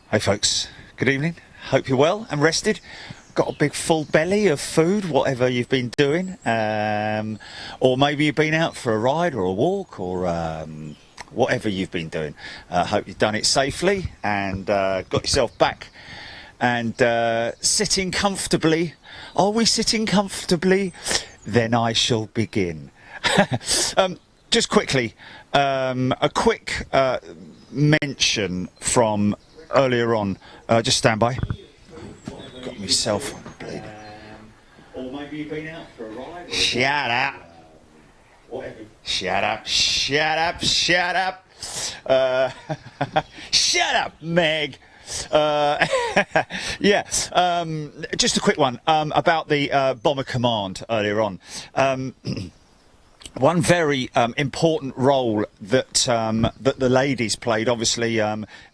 Hey folks, good evening. Hope you're well and rested. Got a big full belly of food, whatever you've been doing. Or maybe you've been out for a ride or a walk or whatever you've been doing. Hope you've done it safely and got yourself back and sitting comfortably. Are we sitting comfortably? Then I shall begin. Just quickly, a quick mention from earlier on. Just stand by. Got myself bleeding. Or maybe you've been out for a ride. Shut up. Whatever. Shut up. Shut up. Shut up. Shut up, Meg. Yeah. Just a quick one about the Bomber Command earlier on. One very important role that that the ladies played, obviously,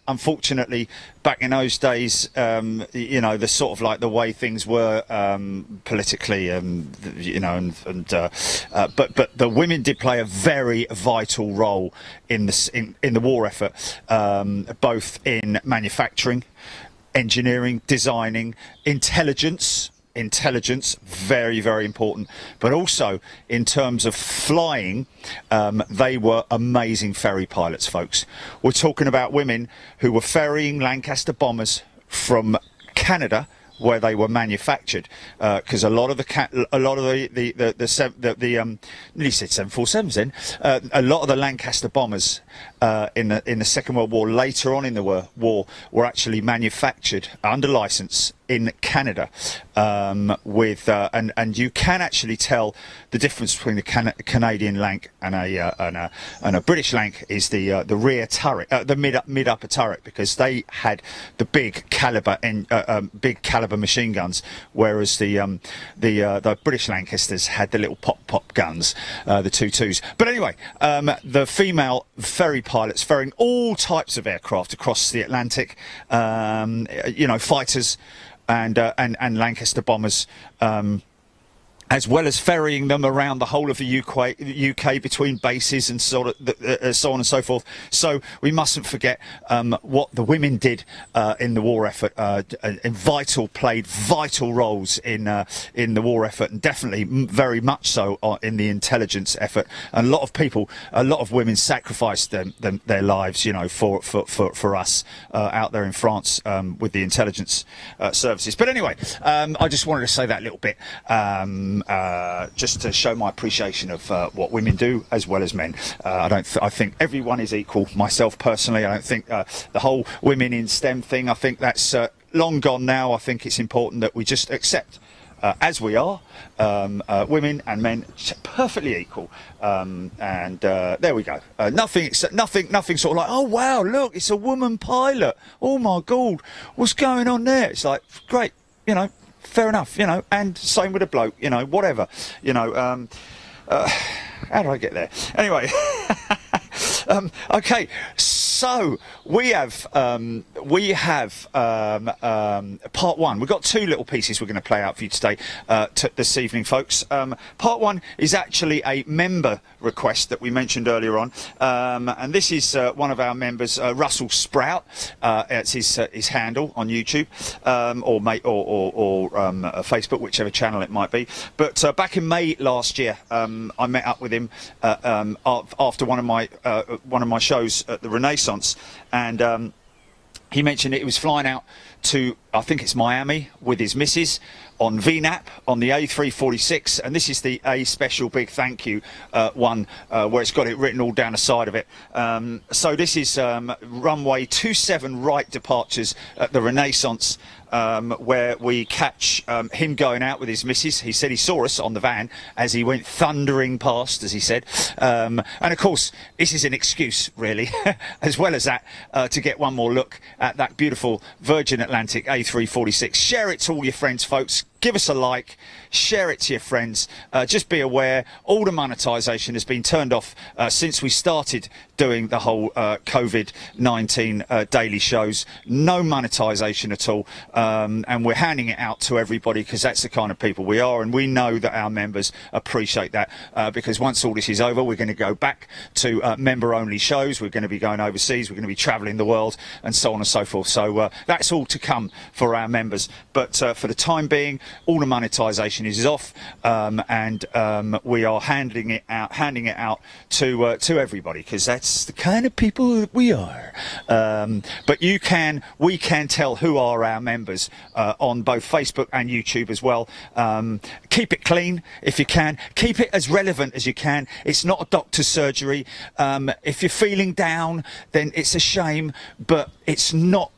unfortunately, back in those days, you know, the sort of like the way things were politically, you know, but the women did play a very vital role in the war effort, both in manufacturing, engineering, designing, intelligence, very, very important, but also in terms of flying, they were amazing ferry pilots, folks. We're talking about women who were ferrying Lancaster bombers from Canada, where they were manufactured, because a lot of the nearly said 747s then, a lot of the Lancaster bombers in the Second World War, later on in the war, were actually manufactured under license in Canada, with and you can actually tell the difference between the Canadian Lanc and a British Lanc is the rear turret, the mid upper turret, because they had the big caliber machine guns, whereas the British Lancasters had the little pop guns, the 2.2s. But anyway, the female ferry pilots ferrying all types of aircraft across the Atlantic, you know, fighters and Lancaster bombers, as well as ferrying them around the whole of the UK between bases and so on and so forth. So we mustn't forget what the women did in the war effort, and played vital roles in the war effort, and definitely very much so in the intelligence effort. And a lot of women sacrificed their lives, you know, for us out there in France with the intelligence services. But anyway, I just wanted to say that little bit. Just to show my appreciation of what women do as well as men. I think everyone is equal. Myself personally, I don't think the whole women in STEM thing, I think that's long gone now. I think it's important that we just accept as we are, women and men perfectly equal, and there we go. Nothing sort of like, oh wow, look, it's a woman pilot. Oh my God, what's going on there? It's like, great, you know. Fair enough, you know, and same with a bloke, you know, whatever, you know. How did I get there? Anyway, okay, so we have part one. We've got two little pieces we're going to play out for you today, this evening, folks. Part one is actually a member request that we mentioned earlier on, and this is one of our members, Russell Sprout. It's his handle on YouTube, or Facebook, whichever channel it might be. But back in May last year, I met up with him after one of my shows at the Renaissance, and he mentioned he was flying out to, I think it's Miami, with his missus on VNAP on the A346, and this is the A special big thank you one, where it's got it written all down the side of it. So this is runway 27 right departures at the Renaissance, where we catch him going out with his missus. He said he saw us on the van as he went thundering past, as he said. And of course, this is an excuse, really, as well as that, to get one more look at that beautiful Virgin Atlantic A346. Share it to all your friends, folks. Give us a like, share it to your friends. Just be aware, all the monetisation has been turned off since we started doing the whole COVID-19 daily shows. No monetisation at all, and we're handing it out to everybody because that's the kind of people we are, and we know that our members appreciate that, because once all this is over, we're going to go back to member-only shows. We're going to be going overseas. We're going to be travelling the world, and so on and so forth. So that's all to come for our members. But for the time being, all the monetisation is off, and we are handing it out to everybody, because that's the kind of people that we are. But we can tell who are our members on both Facebook and YouTube as well. Keep it clean if you can. Keep it as relevant as you can. It's not a doctor's surgery. If you're feeling down, then it's a shame, but it's not,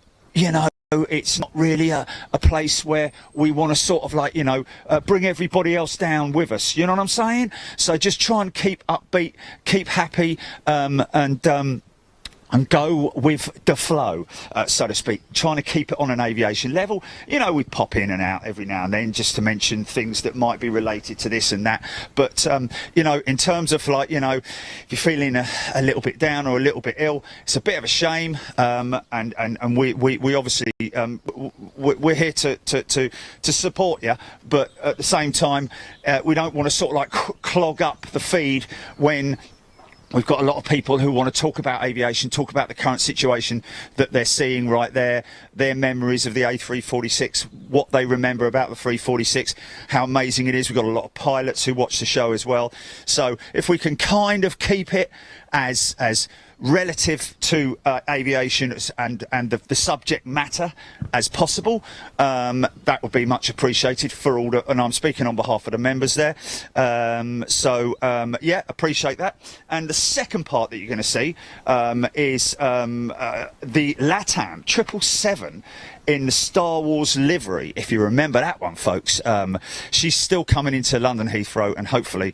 it's not really a place where we want to sort of like, bring everybody else down with us. You know what I'm saying? So just try and keep upbeat, keep happy, and go with the flow, so to speak, trying to keep it on an aviation level. We pop in and out every now and then just to mention things that might be related to this and that. But, in terms of like, if you're feeling a little bit down or a little bit ill, it's a bit of a shame. And we obviously, we're here to support you. But at the same time, we don't want to sort of like clog up the feed when we've got a lot of people who want to talk about aviation, talk about the current situation that they're seeing right there, their memories of the A346, what they remember about the 346, how amazing it is. We've got a lot of pilots who watch the show as well. So if we can kind of keep it as relative to aviation and the subject matter as possible, that would be much appreciated for all and I'm speaking on behalf of the members there. Yeah, appreciate that. And the second part that you're going to see is the Latam 777 in the Star Wars livery, if you remember that one, folks. She's still coming into London Heathrow, and hopefully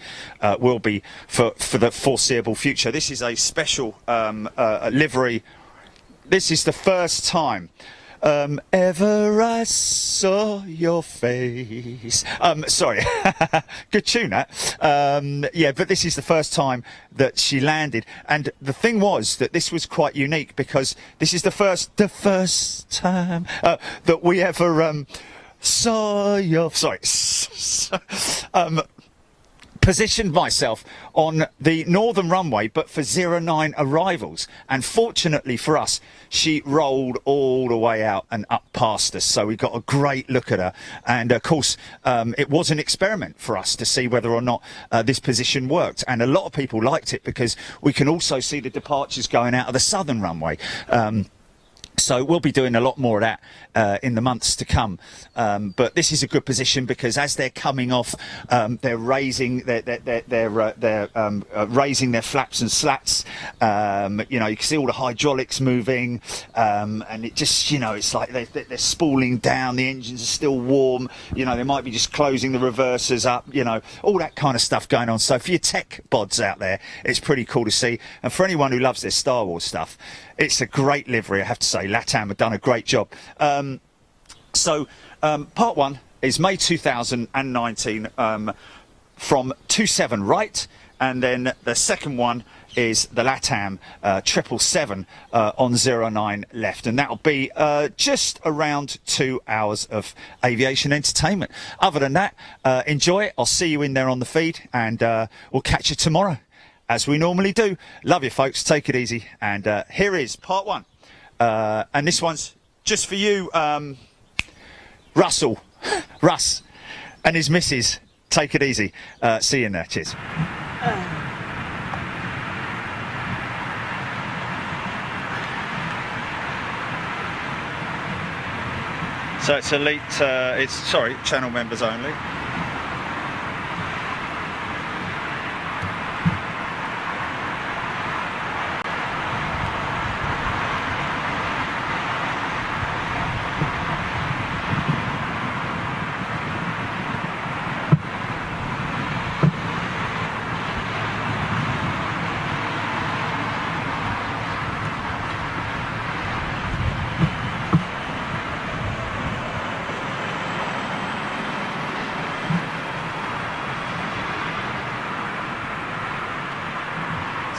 will be for the foreseeable future. This is a special livery. This is the first time ever I saw your face. Sorry, good tune that. Yeah, but this is the first time that she landed, and the thing was that this was quite unique because this is the first time that we ever saw your positioned myself on the northern runway, but for 09 arrivals, and fortunately for us, she rolled all the way out and up past us, so we got a great look at her. And of course, it was an experiment for us to see whether or not this position worked, and a lot of people liked it because we can also see the departures going out of the southern runway. So we'll be doing a lot more of that in the months to come. But this is a good position because as they're coming off, they're raising raising their flaps and slats. You can see all the hydraulics moving, and it just, it's like they're spooling down. The engines are still warm. They might be just closing the reversers up. All that kind of stuff going on. So for your tech bods out there, it's pretty cool to see. And for anyone who loves their Star Wars stuff, it's a great livery, I have to say. Latam have done a great job. Part one is May 2019 from 27 right, and then the second one is the Latam 777 on 09 left, and that'll be just around 2 hours of aviation entertainment. Other than that, enjoy it. I'll see you in there on the feed, and we'll catch you tomorrow, as we normally do. Love you, folks. Take it easy. And here is part one. And this one's just for you, Russ, and his missus. Take it easy. See you in there. Cheers. So it's elite, channel members only.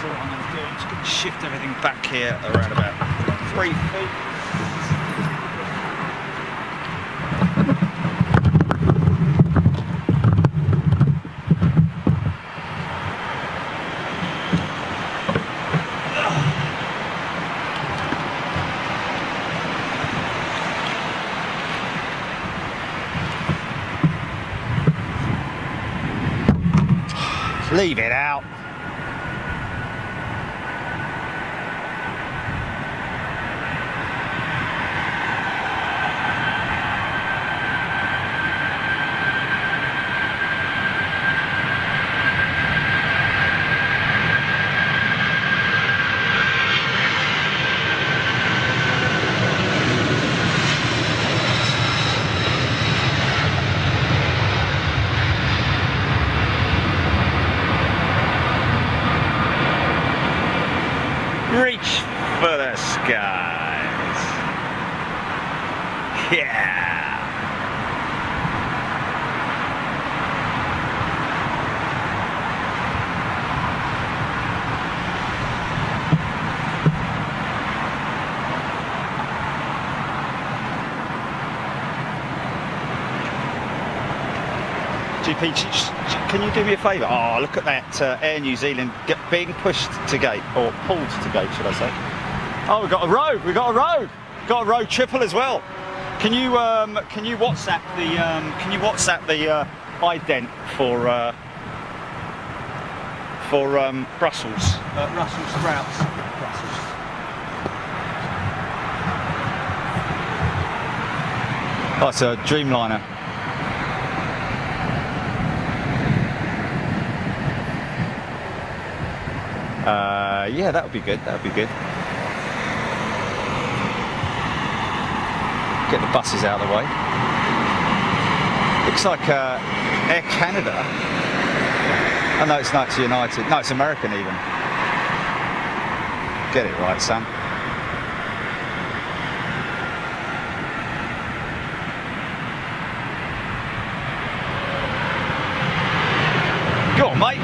So what I'm going to do, I'm just going to shift everything back here around about 3 feet. Leave it out. Reach for the skies. Yeah. GP, can you do me a favour? Oh, look at that Air New Zealand being pushed to gate, or pulled to gate, should I say? Oh, we've got a road. We've got a road. Got a road triple as well. Can you WhatsApp the ident for Brussels? Brussels sprouts. Brussels. Oh, it's a Dreamliner. Yeah, that would be good. That would be good. Get the buses out of the way. Looks like Air Canada. Oh no, it's not United. No, it's American even. Get it right, son. Go on, mate.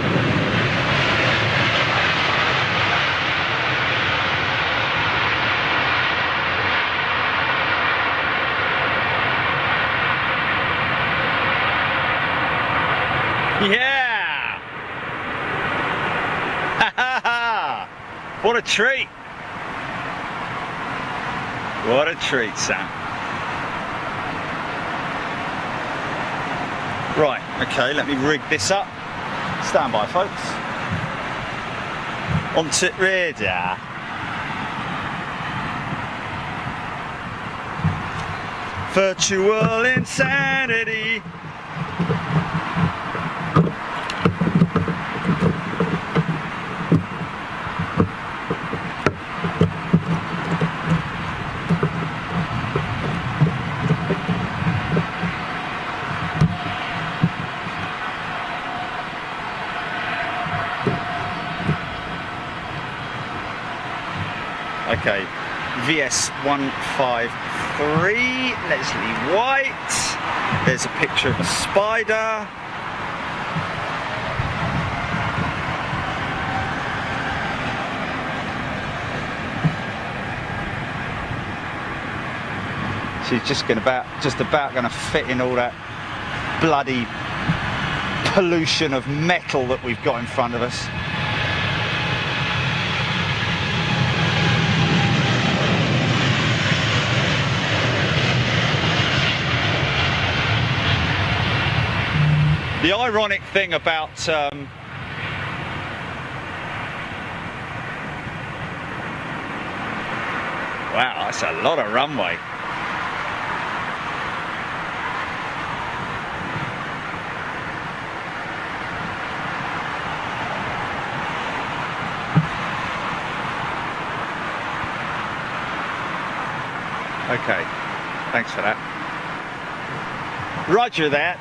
Yeah! Ha ha ha! What a treat! What a treat, Sam. Right, okay, let me rig this up. Stand by, folks. Onto radar. Virtual insanity. Okay, VS153, Leslie White. There's a picture of a spider. She's just about going to fit in all that bloody pollution of metal that we've got in front of us. The ironic thing about wow, that's a lot of runway. Okay, thanks for that. Roger that.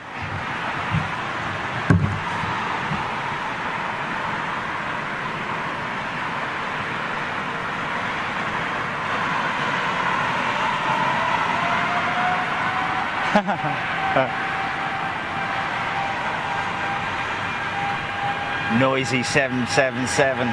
Noisy 777.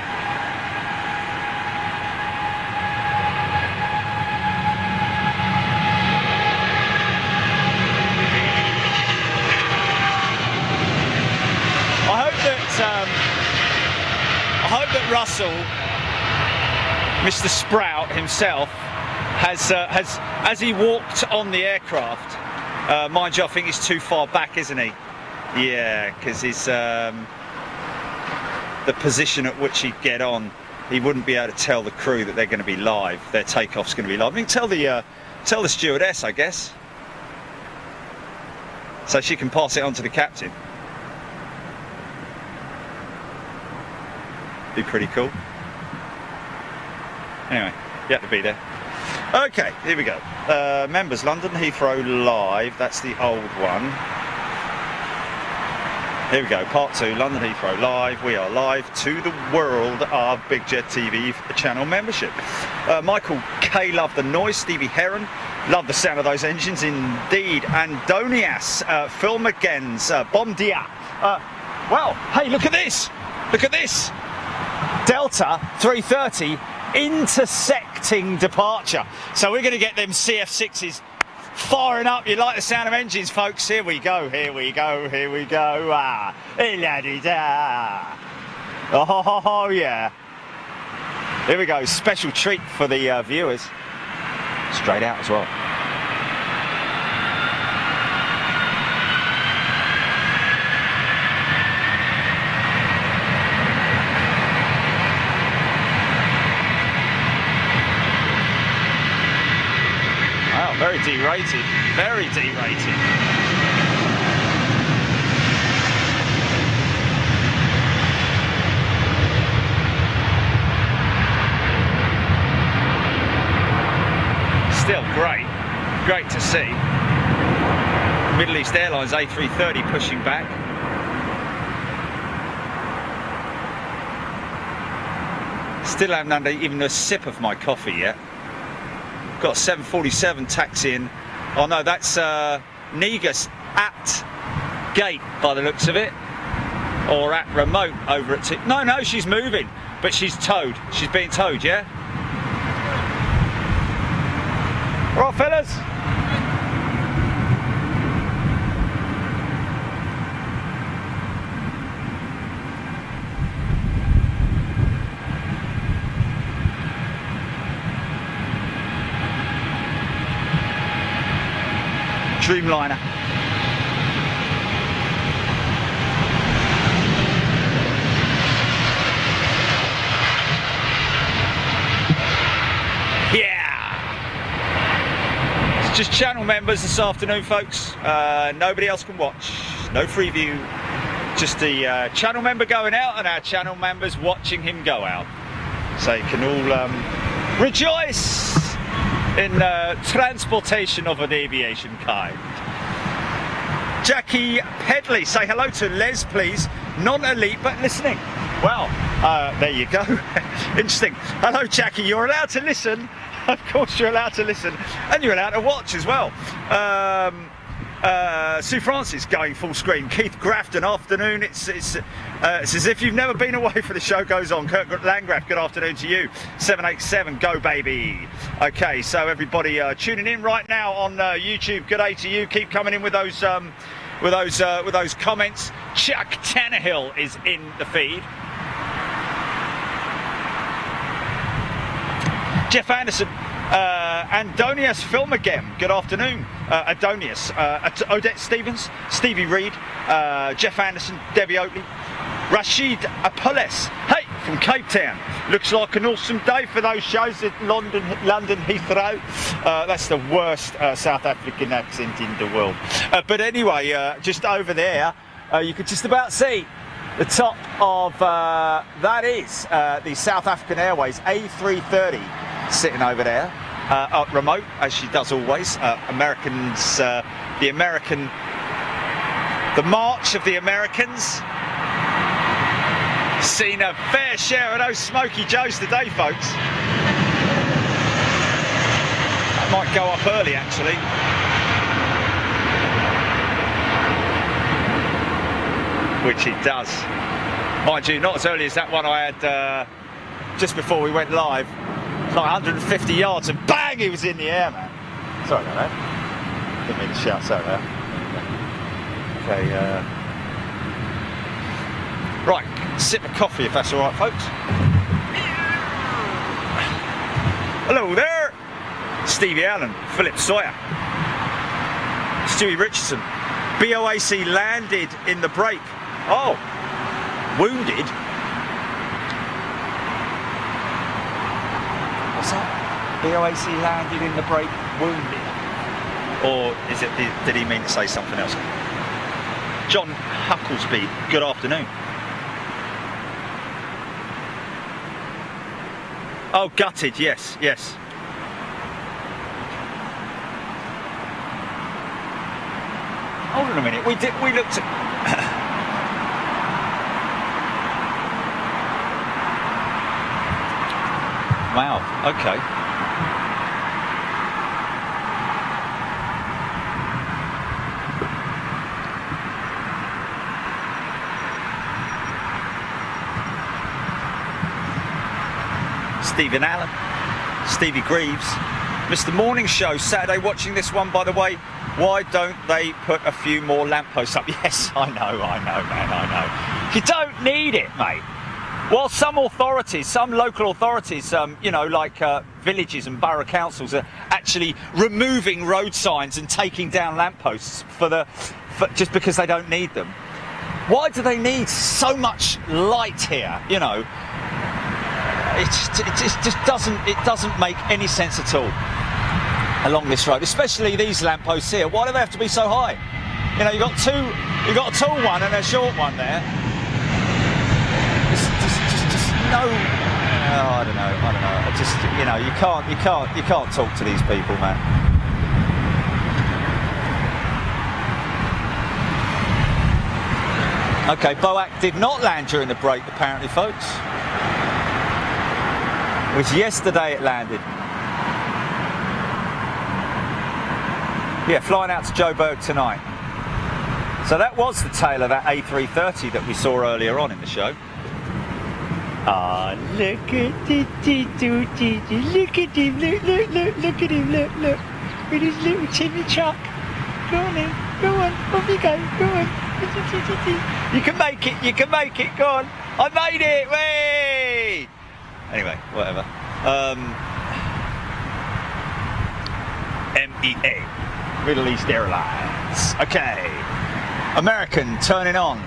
Kurt Russell, Mr. Sprout himself, has as he walked on the aircraft, mind you, I think he's too far back, isn't he? Yeah, because his the position at which he'd get on, he wouldn't be able to tell the crew that they're going to be live. Their takeoff's going to be live. I mean, tell the stewardess, I guess, so she can pass it on to the captain. Be pretty cool. Anyway, you have to be there. Okay, here we go. Members, London Heathrow live. That's the old one. Here we go, part 2, London Heathrow live. We are live to the world of Big Jet TV channel membership. Michael K, love the noise. Stevie Heron, love the sound of those engines indeed. Andonias, Phil McGens, Bom Dia. Well, hey, look at this. Look at this. Delta 330 intersecting departure. So we're going to get them CF6s firing up. You like the sound of engines, folks? Here we go, here we go, here we go. Ah, la-di-da. Oh, yeah. Here we go. Special treat for the viewers. Straight out as well. Wow, very derated. Very derated. Still great, great to see. Middle East Airlines A330 pushing back. Still haven't had even a sip of my coffee yet. Got 747 taxiing. Oh no, that's Negus at gate by the looks of it, or at remote over at no, she's moving, but she's towed. She's being towed, yeah. All right, fellas. Dreamliner. Yeah! It's just channel members this afternoon, folks. Nobody else can watch. No free view. Just the channel member going out and our channel members watching him go out. So you can all rejoice in transportation of an aviation kind. Jackie Pedley, say hello to Les, please. Non-elite, but listening. Well, there you go. Interesting. Hello, Jackie. You're allowed to listen. Of course, you're allowed to listen, and you're allowed to watch as well. Sue Francis going full screen. Keith Grafton, afternoon. It's as if you've never been away for the show goes on. Kurt Landgraf, good afternoon to you. 787, go baby. Okay, so everybody tuning in right now on YouTube. Good day to you. Keep coming in with those comments. Chuck Tannehill is in the feed. Jeff Anderson. Andonias Film again. Good afternoon, Adonius. Odette Stevens, Stevie Reed, Jeff Anderson, Debbie Oakley, Rashid Apoles. Hey, from Cape Town. Looks like an awesome day for those shows at London Heathrow. That's the worst South African accent in the world. But anyway, just over there, you could just about see the top of that is the South African Airways A330 sitting over there. Remote, as she does always. Americans, the march of the Americans. Seen a fair share of those Smoky Joes today, folks. That might go up early, actually. Which it does. Mind you, not as early as that one I had just before we went live. Like 150 yards and bang, he was in the air, man. Sorry about that. Didn't mean to shout, sorry about that. Okay, right, sip of coffee if that's all right, folks. Hello there. Stevie Allen, Philip Sawyer, Stewie Richardson. BOAC landed in the break. Oh, wounded. What's that? BOAC landed in the break, wounded. Or is it? Did he mean to say something else? John Hucklesby, good afternoon. Oh, gutted, yes, yes. Hold on a minute, we looked at... Wow, okay. Stephen Allen, Stevie Greaves, Mr. Morning Show, Saturday watching this one, by the way. Why don't they put a few more lampposts up? Yes, I know, man, I know. You don't need it, mate. Well, some authorities, some local authorities, you know, like villages and borough councils are actually removing road signs and taking down lampposts just because they don't need them. Why do they need so much light here, you know? It just doesn't make any sense at all along this road, especially these lampposts here. Why do they have to be so high? You know, you've got a tall one and a short one there. Just no. Oh, I don't know. I just, you know, you can't talk to these people, man. Okay, BOAC did not land during the break, apparently, folks. It was yesterday it landed. Yeah, flying out to Joburg tonight. So that was the tail of that A330 that we saw earlier on in the show. Ah, look at it, look at him, look at him, look. With his little chimney truck. Go on then, go on, off you go, go on. You can make it, go on. I made it, way! Anyway, whatever. MEA, Middle East Airlines. Okay. American turning on.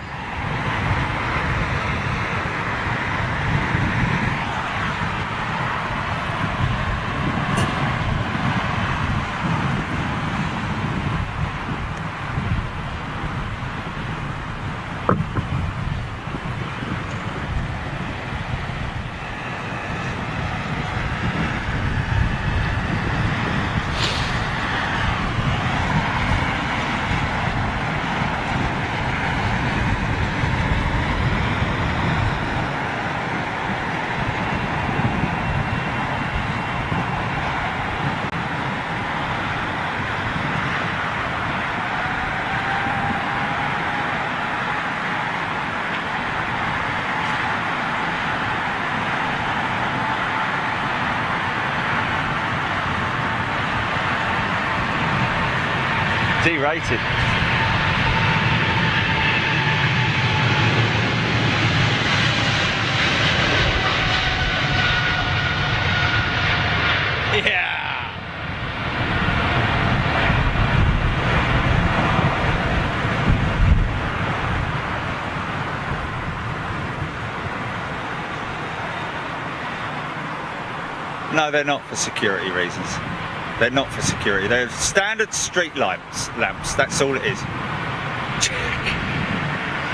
D-rated. Yeah. No, they're not for security reasons. They're not for security. They're standard street lamps. That's all it is.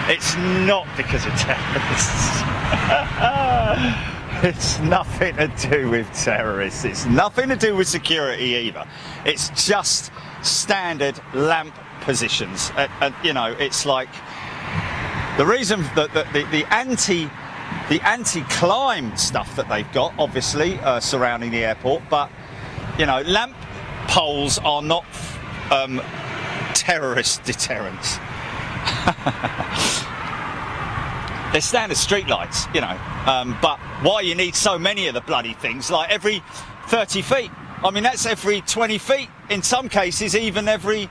It's not because of terrorists. It's nothing to do with terrorists. It's nothing to do with security either. It's just standard lamp positions. And you know, it's like the reason that the anti-climb stuff that they've got, obviously, surrounding the airport, but you know, lamp poles are not terrorist deterrents. They're standard street lights, you know, but why you need so many of the bloody things, like every 30 feet. I mean, that's every 20 feet. In some cases, even every,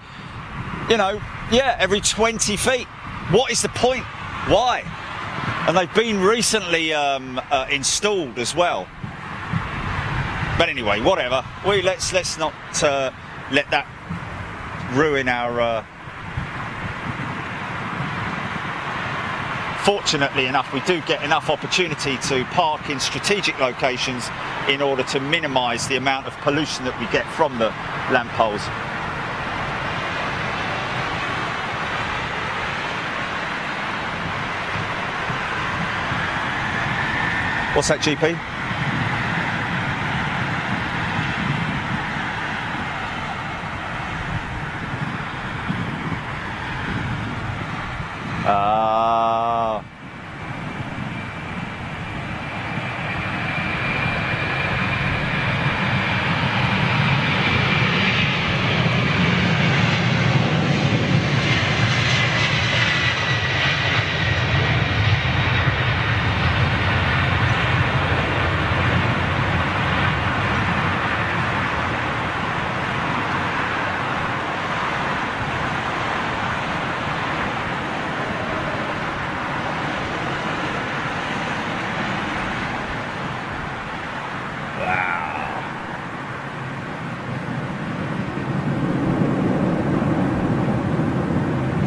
you know, yeah, every 20 feet. What is the point? Why? And they've been recently installed as well. But anyway, whatever. Let's not let that ruin our. Fortunately enough, we do get enough opportunity to park in strategic locations in order to minimise the amount of pollution that we get from the lamp poles. What's that, GP?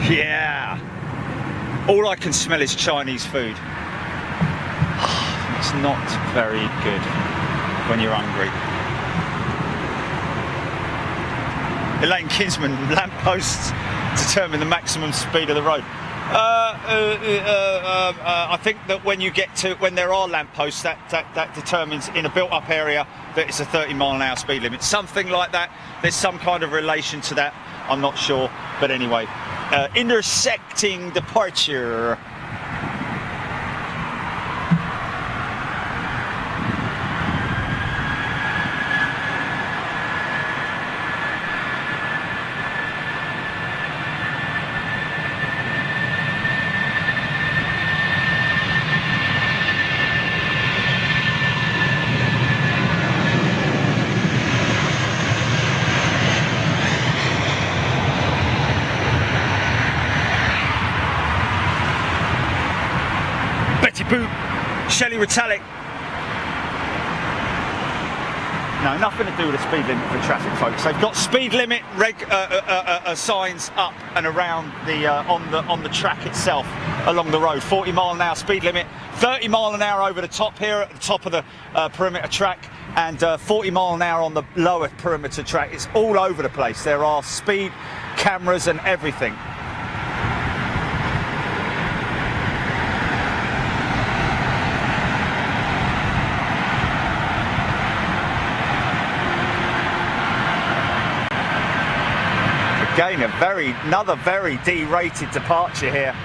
Yeah. All I can smell is Chinese food. It's not very good when you're hungry. Elaine Kinsman, lampposts determine the maximum speed of the road. I think that when there are lampposts, that determines in a built-up area that it's a 30-mile-an-hour speed limit. Something like that. There's some kind of relation to that. I'm not sure, but anyway. Intersecting departure. Boot, Shelley Retallick. No, nothing to do with the speed limit for traffic, folks. They've got speed limit signs up and around the on the track itself along the road. 40-mile-an-hour speed limit, 30-mile-an-hour over the top here at the top of the perimeter track, and 40-mile-an-hour on the lower perimeter track. It's all over the place. There are speed cameras and everything. Again, another very D-rated departure here.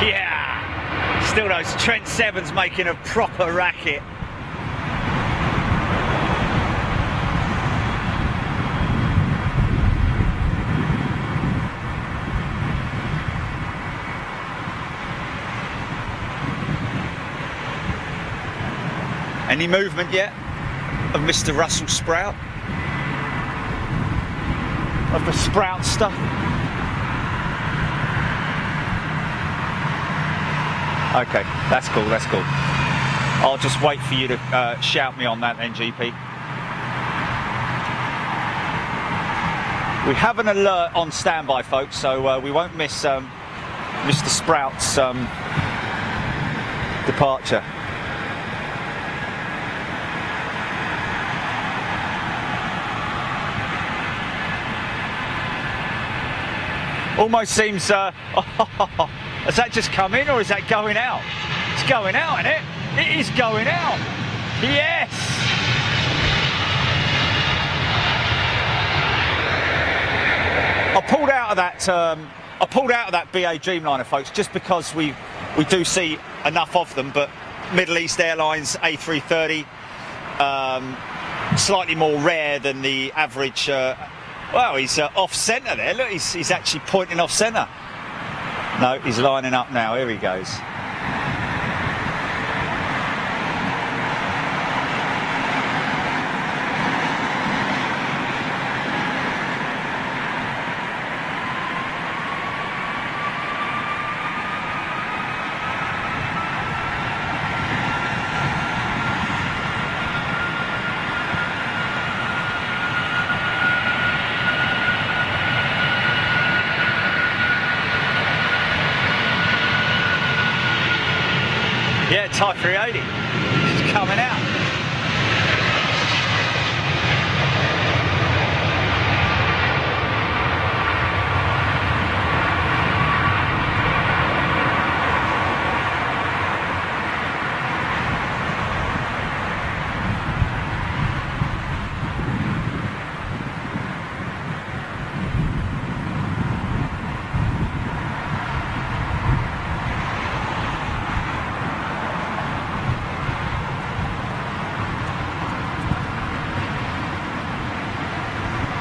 Yeah, still those Trent 7s making a proper racket. Any movement yet of Mr. Russell Sprout? Of the Sprout stuff? Okay, that's cool, that's cool. I'll just wait for you to shout me on that then, GP. We have an alert on standby, folks, so we won't miss Mr. Sprout's departure. Almost seems, has that just come in or is that going out? It's going out, isn't it? It is going out. Yes. I pulled out of that BA Dreamliner, folks, just because we do see enough of them. But Middle East Airlines A330, slightly more rare than the average. Well, he's off centre there. Look, he's actually pointing off centre. No, he's lining up now. Here he goes. Type 380. It's coming out.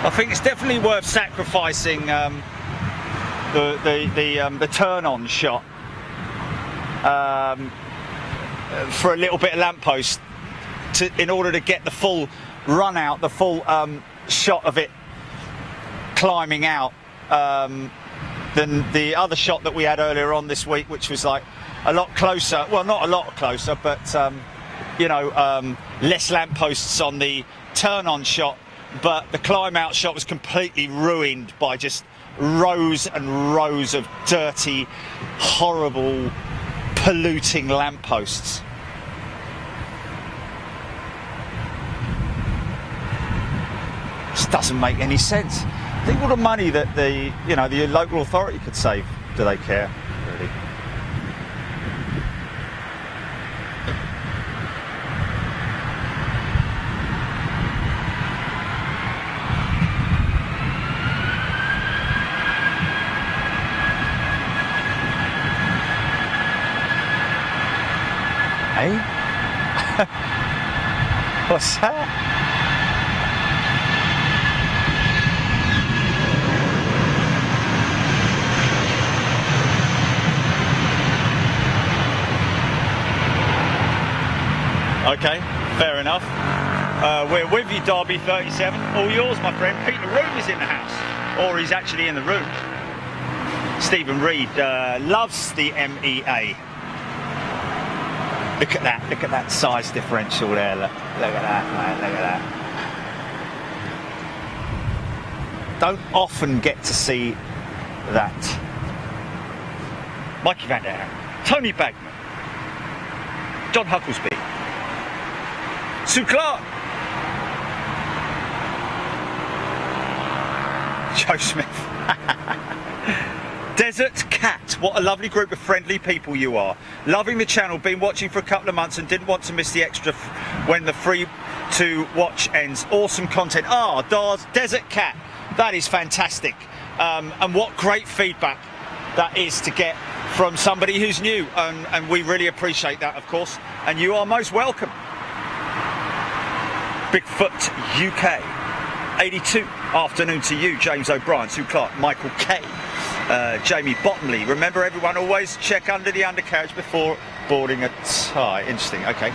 I think it's definitely worth sacrificing the turn-on shot for a little bit of lamppost in order to get the full run out, the full shot of it climbing out, than the other shot that we had earlier on this week, which was like a lot closer. Well, not a lot closer, but you know, less lampposts on the turn-on shot. But the climb out shot was completely ruined by just rows and rows of dirty, horrible, polluting lampposts. This doesn't make any sense. Think all the money that the local authority could save. Do they care, really? What's that? Okay, fair enough. We're with you, Derby 37. All yours, my friend. Peter Room is in the house, or he's actually in the room. Stephen Reed loves the MEA. Look at that size differential there. Look at that, man, look at that. Don't often get to see that. Mikey Van Der Haar, Tony Bagman, John Hucklesby, Sue Clark, Joe Smith. Desert Cat, what a lovely group of friendly people you are. Loving the channel, been watching for a couple of months and didn't want to miss the extra when the free to watch ends. Awesome content. Desert Cat, that is fantastic. And what great feedback that is to get from somebody who's new, and we really appreciate that, of course, and you are most welcome. Bigfoot UK 82, afternoon to you. James O'Brien, Sue Clark, Michael K, Jamie Bottomley. Remember, everyone, always check under the undercarriage before boarding a tie. Interesting. Okay.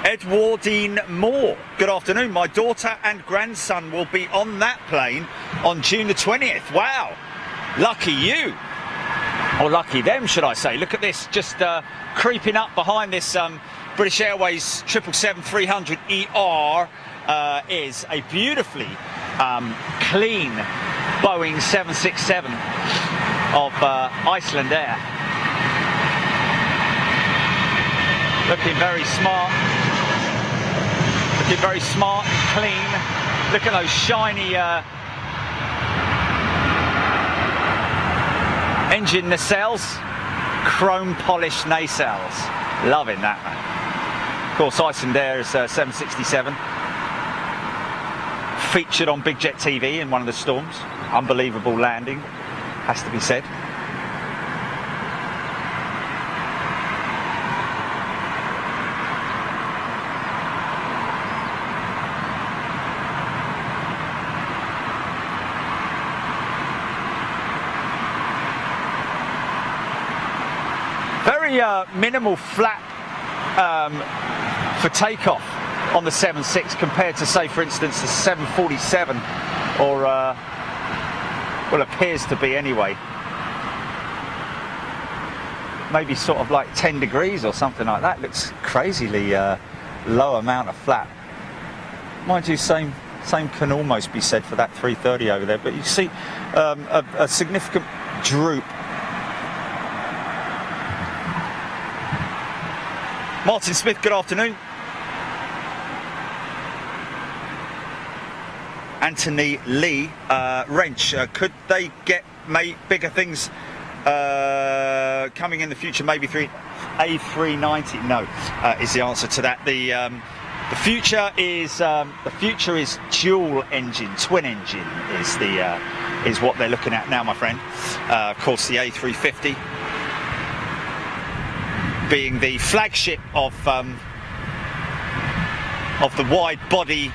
Edwardine Moore, good afternoon. My daughter and grandson will be on that plane on June the 20th. Wow, lucky you, or lucky them, should I say. Look at this, just creeping up behind this British Airways 777-300ER is a beautifully clean Boeing 767 of Iceland Air. Looking very smart. Looking very smart and clean. Look at those shiny engine nacelles, chrome polished nacelles. Loving that, man. Of course, Iceland Air is 767. Featured on Big Jet TV in one of the storms. Unbelievable landing, has to be said. Very minimal flap for takeoff on the 7.6 compared to, say, for instance, the 747, or well, appears to be anyway. Maybe sort of like 10 degrees or something like that. Looks crazily low amount of flap. Mind you, same Same can almost be said for that 330 over there, but you see a significant droop. Martin Smith, good afternoon. Anthony Lee, Wrench, could they get bigger things coming in the future? Maybe A390? No, is the answer to that. The future is dual engine, twin engine is what they're looking at now, my friend. Of course, the A350 being the flagship of the wide body.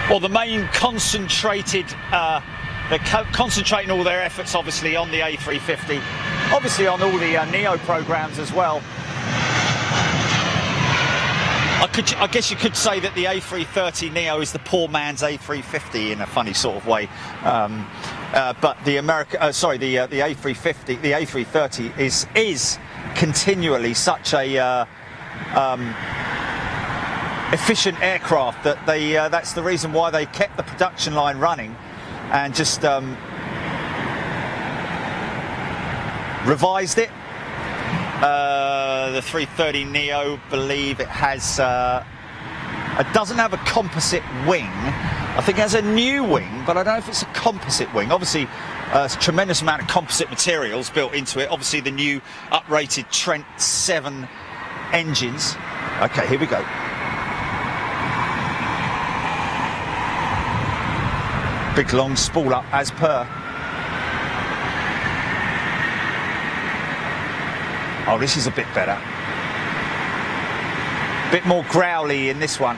Well, the main concentrated, they're concentrating all their efforts, obviously, on the A350, obviously on all the Neo programs as well. I guess you could say that the A330 Neo is the poor man's A350 in a funny sort of way, but the A350, the A330 is continually such a efficient aircraft that that's the reason why they kept the production line running and just revised it. The 330 Neo, believe it has it doesn't have a composite wing. I think it has a new wing, but I don't know if it's a composite wing. Obviously a tremendous amount of composite materials built into it. Obviously the new uprated Trent 7 engines. Okay, here we go. Big long spool up as per. Oh, this is a bit better. Bit more growly in this one.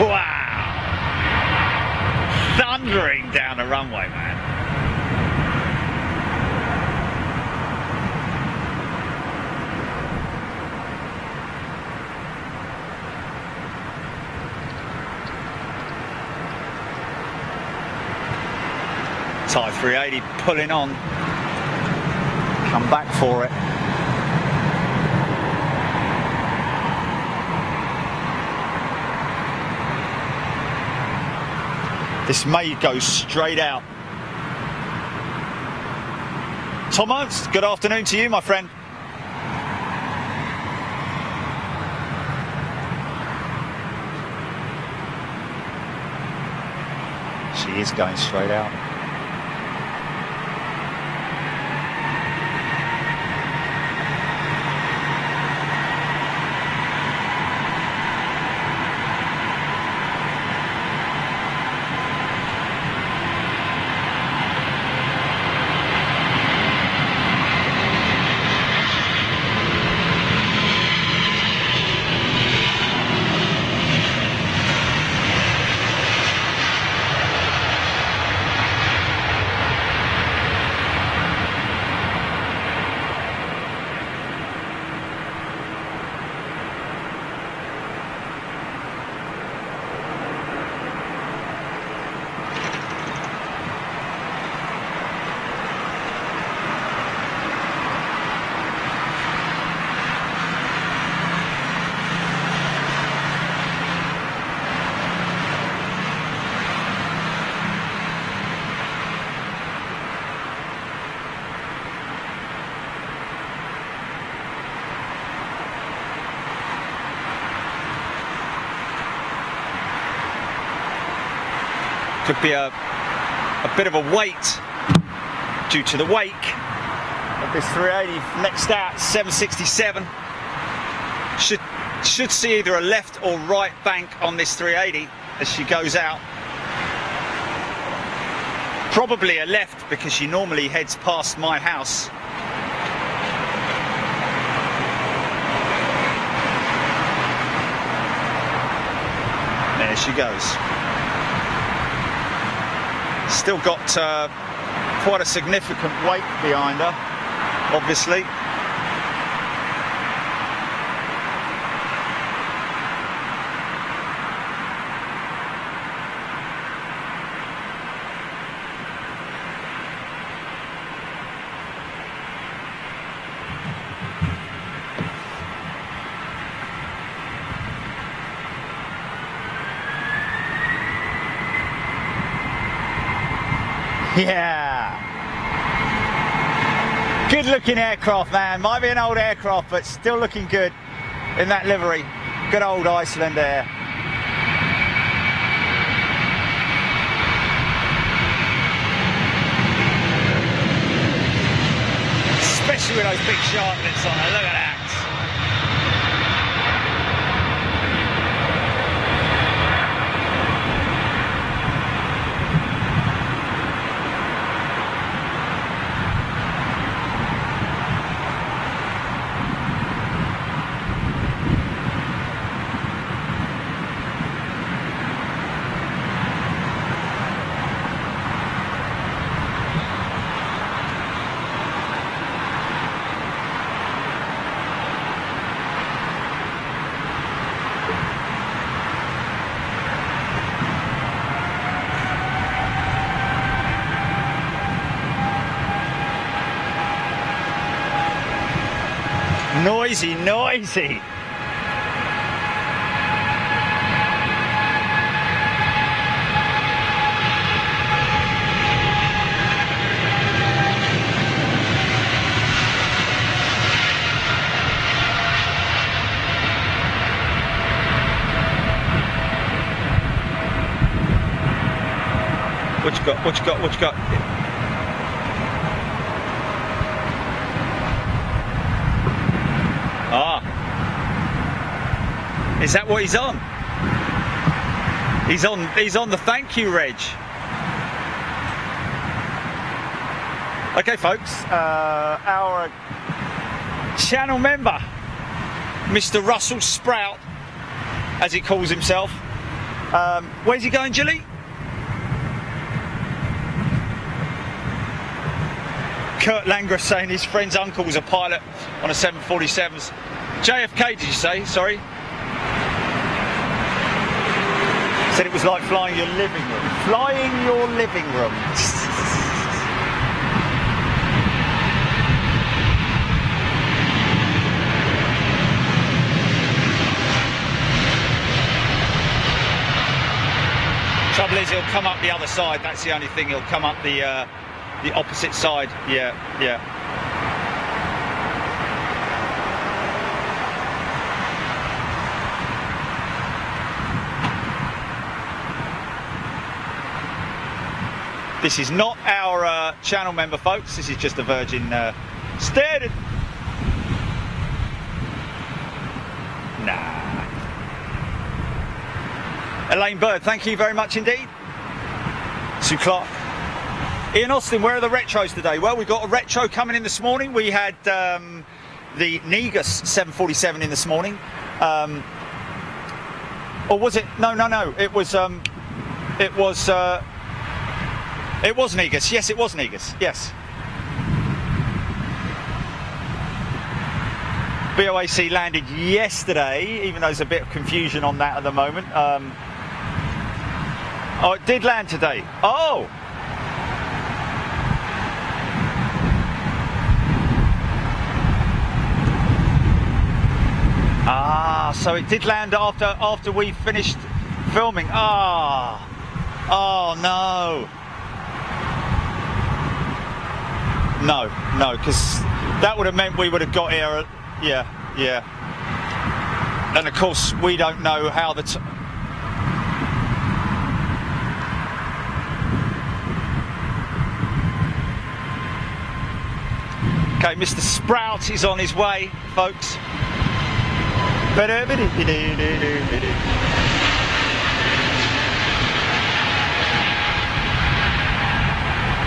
Wow! Thundering down the runway, man. Thai 380 pulling on. Come back for it. This may go straight out. Thomas, good afternoon to you, my friend. She is going straight out. Could be a bit of a wait due to the wake of this 380. Next out, 767. Should see either a left or right bank on this 380 as she goes out. Probably a left because she normally heads past my house. There she goes. Still got quite a significant weight behind her, obviously. Yeah. Good looking aircraft, man. Might be an old aircraft, but still looking good in that livery. Good old Iceland Air. Especially with those big sharklets on it. Look at that. Noisy, noisy. What you got? What you got? What you got? Ah, is that what he's on? He's on the thank you reg. Okay, folks, our channel member, Mr. Russell Sprout, as he calls himself. Where's he going, Julie? Kurt Langer saying his friend's uncle's a pilot on a 747s. JFK, did you say? Sorry. Said it was like flying your living room. Flying your living room. Trouble is, he'll come up the other side. That's the only thing. He'll come up the opposite side. Yeah, yeah. This is not our channel member, folks. This is just a Virgin Steered. Nah. Elaine Bird, thank you very much indeed. Sue Clark. Ian Austin, where are the retros today? Well, we got a retro coming in this morning. We had the Negus 747 in this morning. Or was it? No. It was Negus. Yes, it was Negus. Yes. BOAC landed yesterday, even though there's a bit of confusion on that at the moment. Oh, it did land today. Oh. Ah, so it did land after we finished filming. Ah. Oh no. No, because that would have meant we would have got here. Yeah. And of course, we don't know how the. Okay, Mr. Sprout is on his way, folks.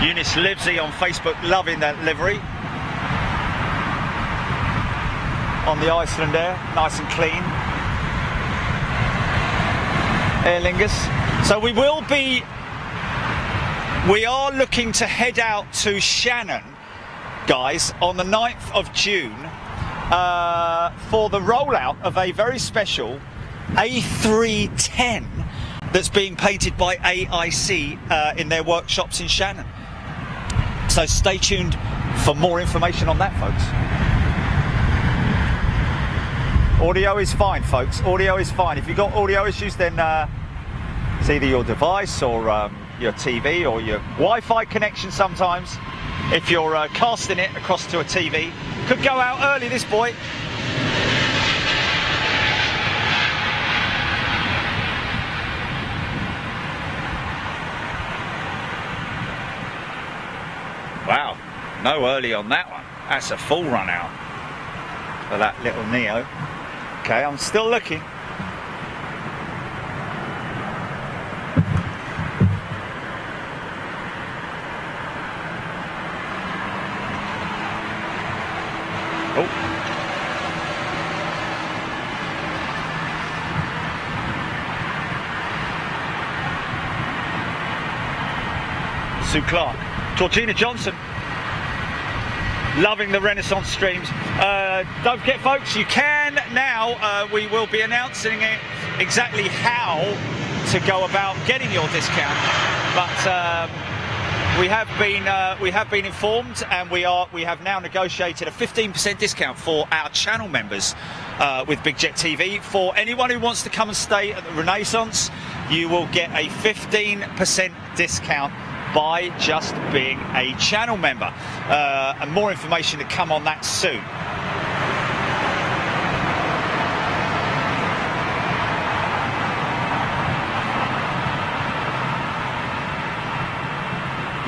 Eunice Livesey on Facebook, loving that livery. On the Iceland Air, nice and clean. Aer Lingus. So we are looking to head out to Shannon, guys, on the 9th of June for the rollout of a very special A310 that's being painted by AIC in their workshops in Shannon. So stay tuned for more information on that, folks. Audio is fine, folks. Audio is fine. If you've got audio issues, then it's either your device or your TV or your Wi-Fi connection sometimes, if you're casting it across to a TV, could go out early, this boy. Wow, no early on that one. That's a full run out for that little Neo. Okay, I'm still looking. Oh. Sue Clark. Georgina Johnson, loving the Renaissance streams. Don't forget, folks, you can now, we will be announcing it exactly how to go about getting your discount, but we have been informed, and we have now negotiated a 15% discount for our channel members with Big Jet TV. For anyone who wants to come and stay at the Renaissance, you will get a 15% discount by just being a channel member, and more information to come on that soon.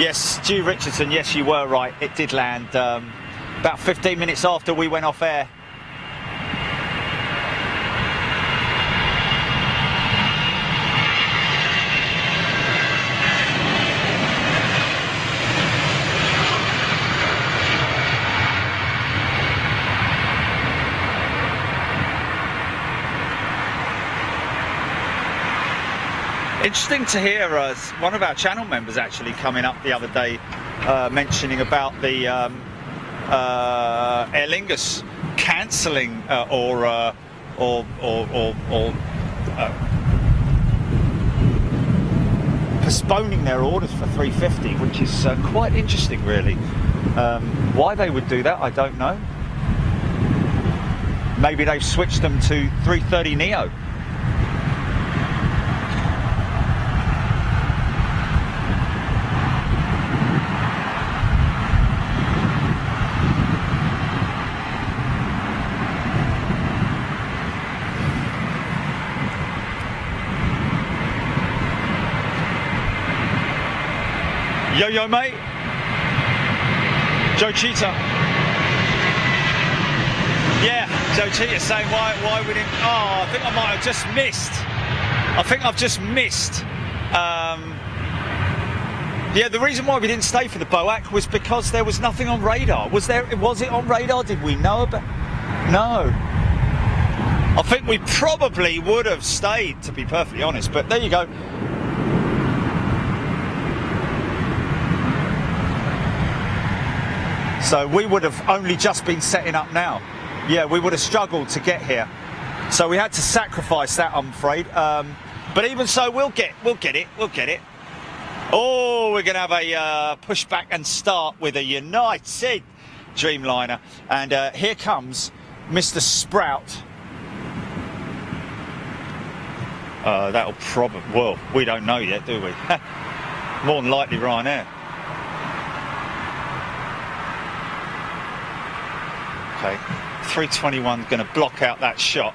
Yes, Stu Richardson, yes, you were right, it did land about 15 minutes after we went off air. Interesting to hear one of our channel members actually coming up the other day mentioning about the Aer Lingus cancelling or postponing their orders for 350, which is quite interesting, really. Why they would do that, I don't know. Maybe they've switched them to 330 Neo. Yo, mate. Joe Cheetah. Yeah, Joe Cheetah saying why we didn't. Oh, I think I might have just missed. I think I've just missed. Yeah, the reason why we didn't stay for the BOAC was because there was nothing on radar. Was it on radar? Did we know about? No. I think we probably would have stayed, to be perfectly honest. But there you go. So we would have only just been setting up now. Yeah, we would have struggled to get here. So we had to sacrifice that, I'm afraid. But even so, we'll get it. Oh, we're going to have a pushback and start with a United Dreamliner. And here comes Mr. Sprout. That'll probably, well, we don't know yet, do we? More than likely Ryanair. Okay, 321 going to block out that shot.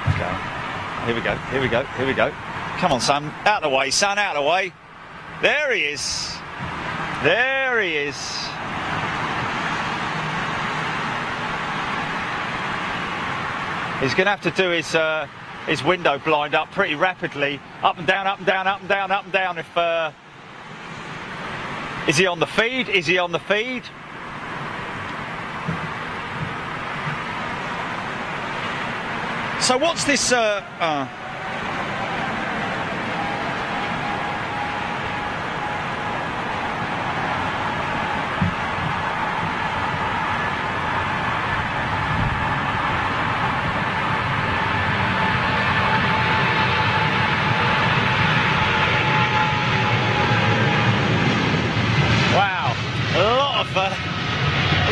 Okay, here we go. Come on, son, out of the way, son, out of the way. There he is. He's going to have to do his window blind up pretty rapidly. Up and down. If is he on the feed? So what's this? A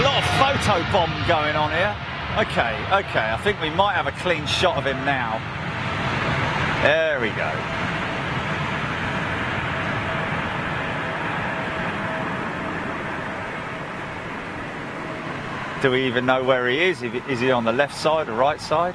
lot of photo bomb going on here. Okay, I think we might have a clean shot of him now. There we go. Do we even know where he is? Is he on the left side or right side?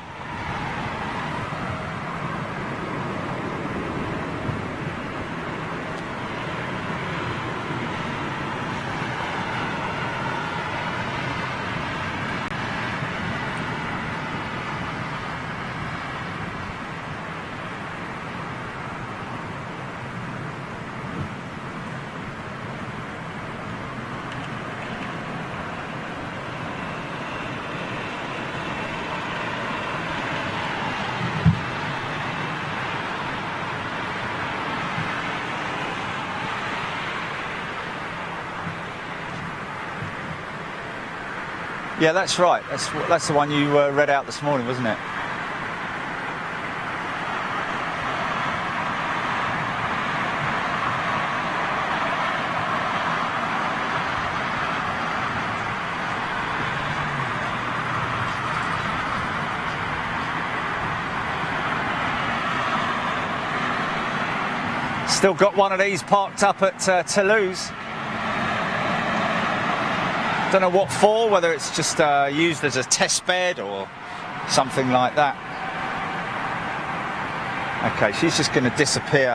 Yeah, that's right. That's the one you read out this morning, wasn't it? Still got one of these parked up at Toulouse. Don't know what for, whether it's just used as a test bed or something like that. Okay, she's just going to disappear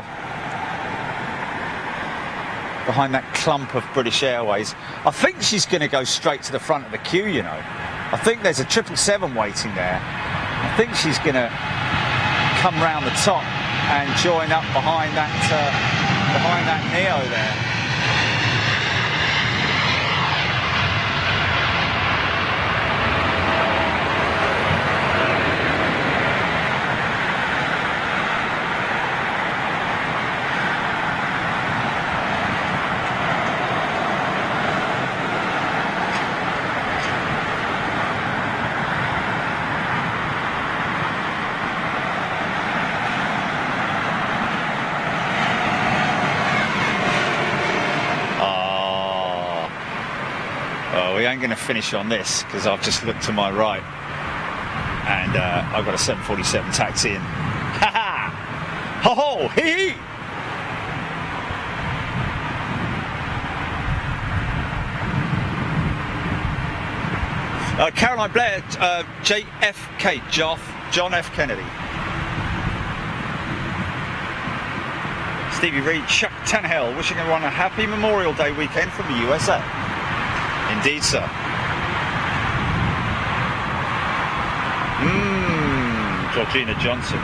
behind that clump of British Airways. I think she's going to go straight to the front of the queue, you know. I think there's a 777 waiting there. I think she's going to come round the top and join up behind that Neo there. We ain't going to finish on this because I've just looked to my right and I've got a 747 taxi in. Ha ha! Ho ho! Hee hee! Caroline Blair, JFK, John F. Kennedy. Stevie Reed, Chuck Tannehill, wishing everyone a happy Memorial Day weekend from the USA. Indeed, sir. Georgina Johnson.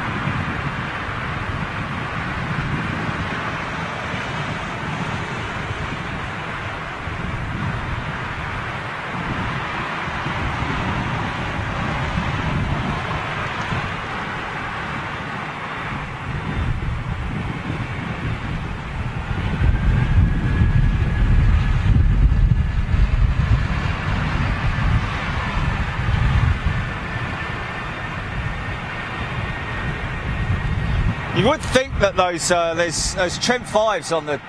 You would think that those Trent 5s on are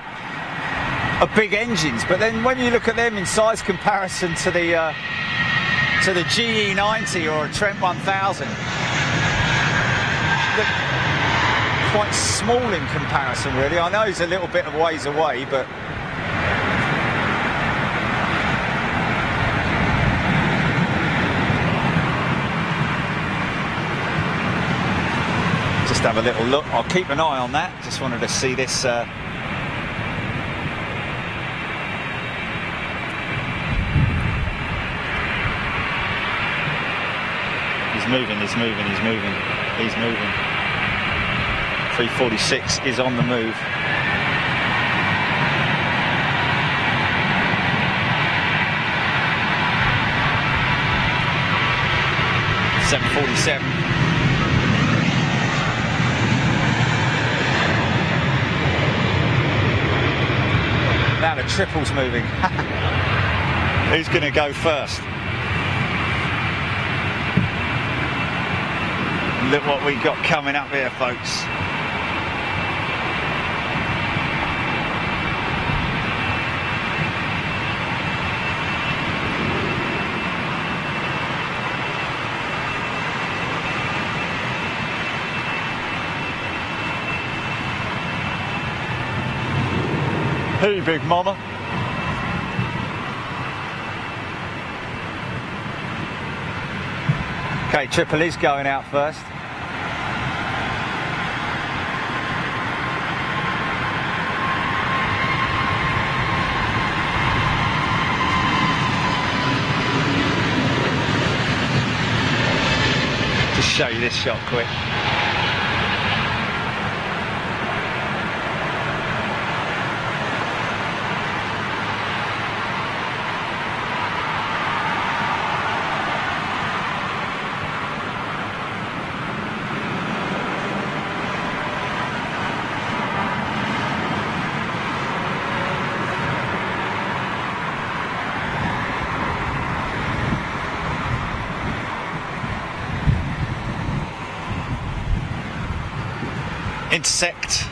big engines, but then when you look at them in size comparison to the GE90 or a Trent 1000, they're quite small in comparison, really. I know he's a little bit of ways away, but just have a little look. I'll keep an eye on that. Just wanted to see this. He's moving. 346 is on the move. .747. Now the triple's moving. Who's going to go first? Look what we got coming up here, folks. Hey, big mama. Okay, triple is going out first. Just show you this shot quick. Intersect.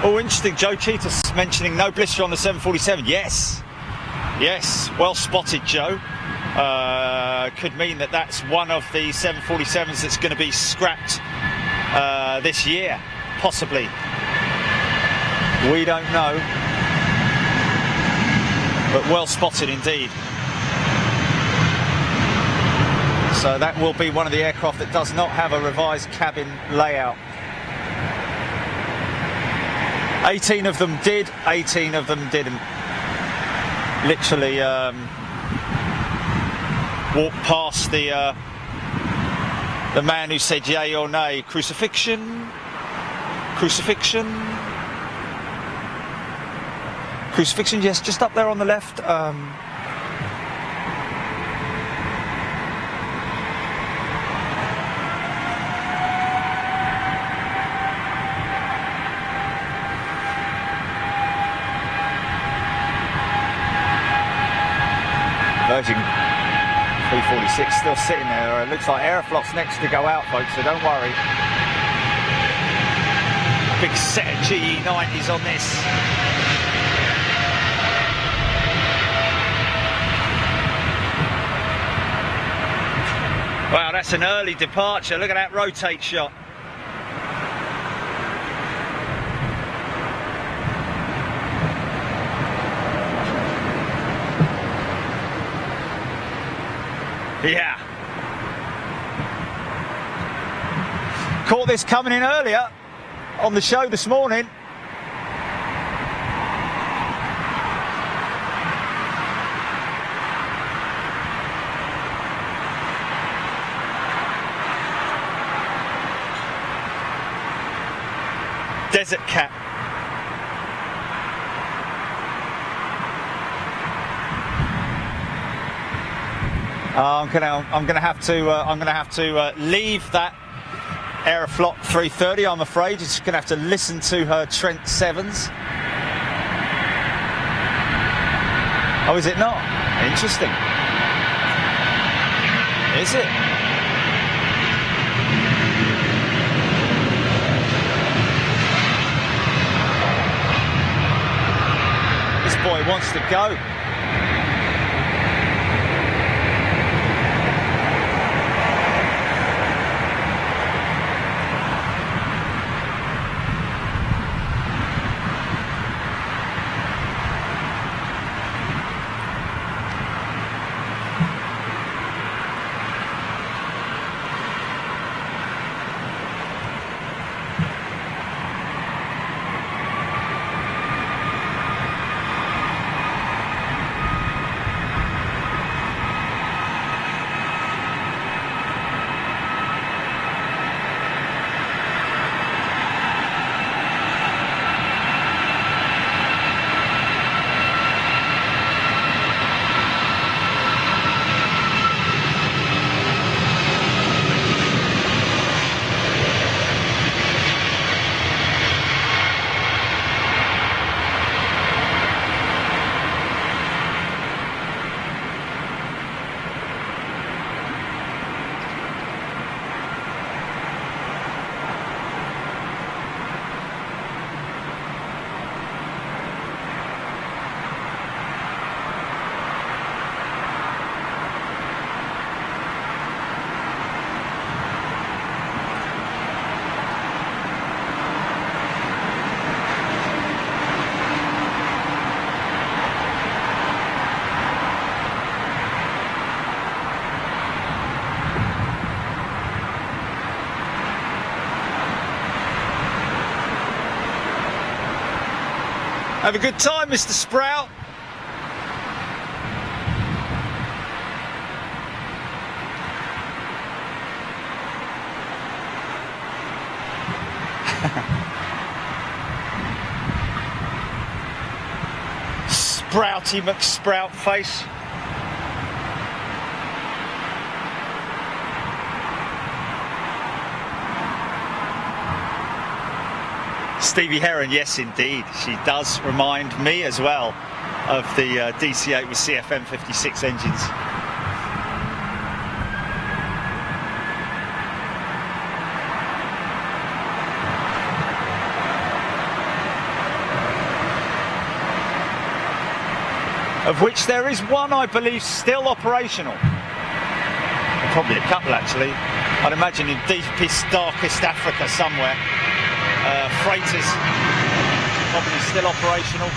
Oh, interesting. Joe Cheetah's mentioning no blister on the 747. Yes. Yes. Well spotted, Joe. Could mean that that's one of the 747s that's going to be scrapped this year. Possibly. We don't know. But well spotted indeed. So that will be one of the aircraft that does not have a revised cabin layout. 18 of them did, 18 of them didn't. Literally walked past the man who said yay or nay. Crucifixion, crucifixion, crucifixion. Yes, just up there on the left. Virgin 346 still sitting there. It looks like Aeroflot's next to go out, folks, so don't worry. Big set of GE90s on this. Wow, that's an early departure. Look at that rotate shot. Yeah. Caught this coming in earlier on the show this morning. Desert Cat. I'm gonna have to leave that Aeroflot 330. I'm afraid it's gonna have to listen to her Trent 7s. Oh, is it not? Interesting. Is it? This boy wants to go. Have a good time, Mr. Sprout. Sprouty McSprout face. Stevie Heron, yes indeed. She does remind me as well of the DC-8 with CFM 56 engines. Of which there is one, I believe, still operational. Probably a couple, actually. I'd imagine in deepest, darkest Africa somewhere. Freighters, probably still operational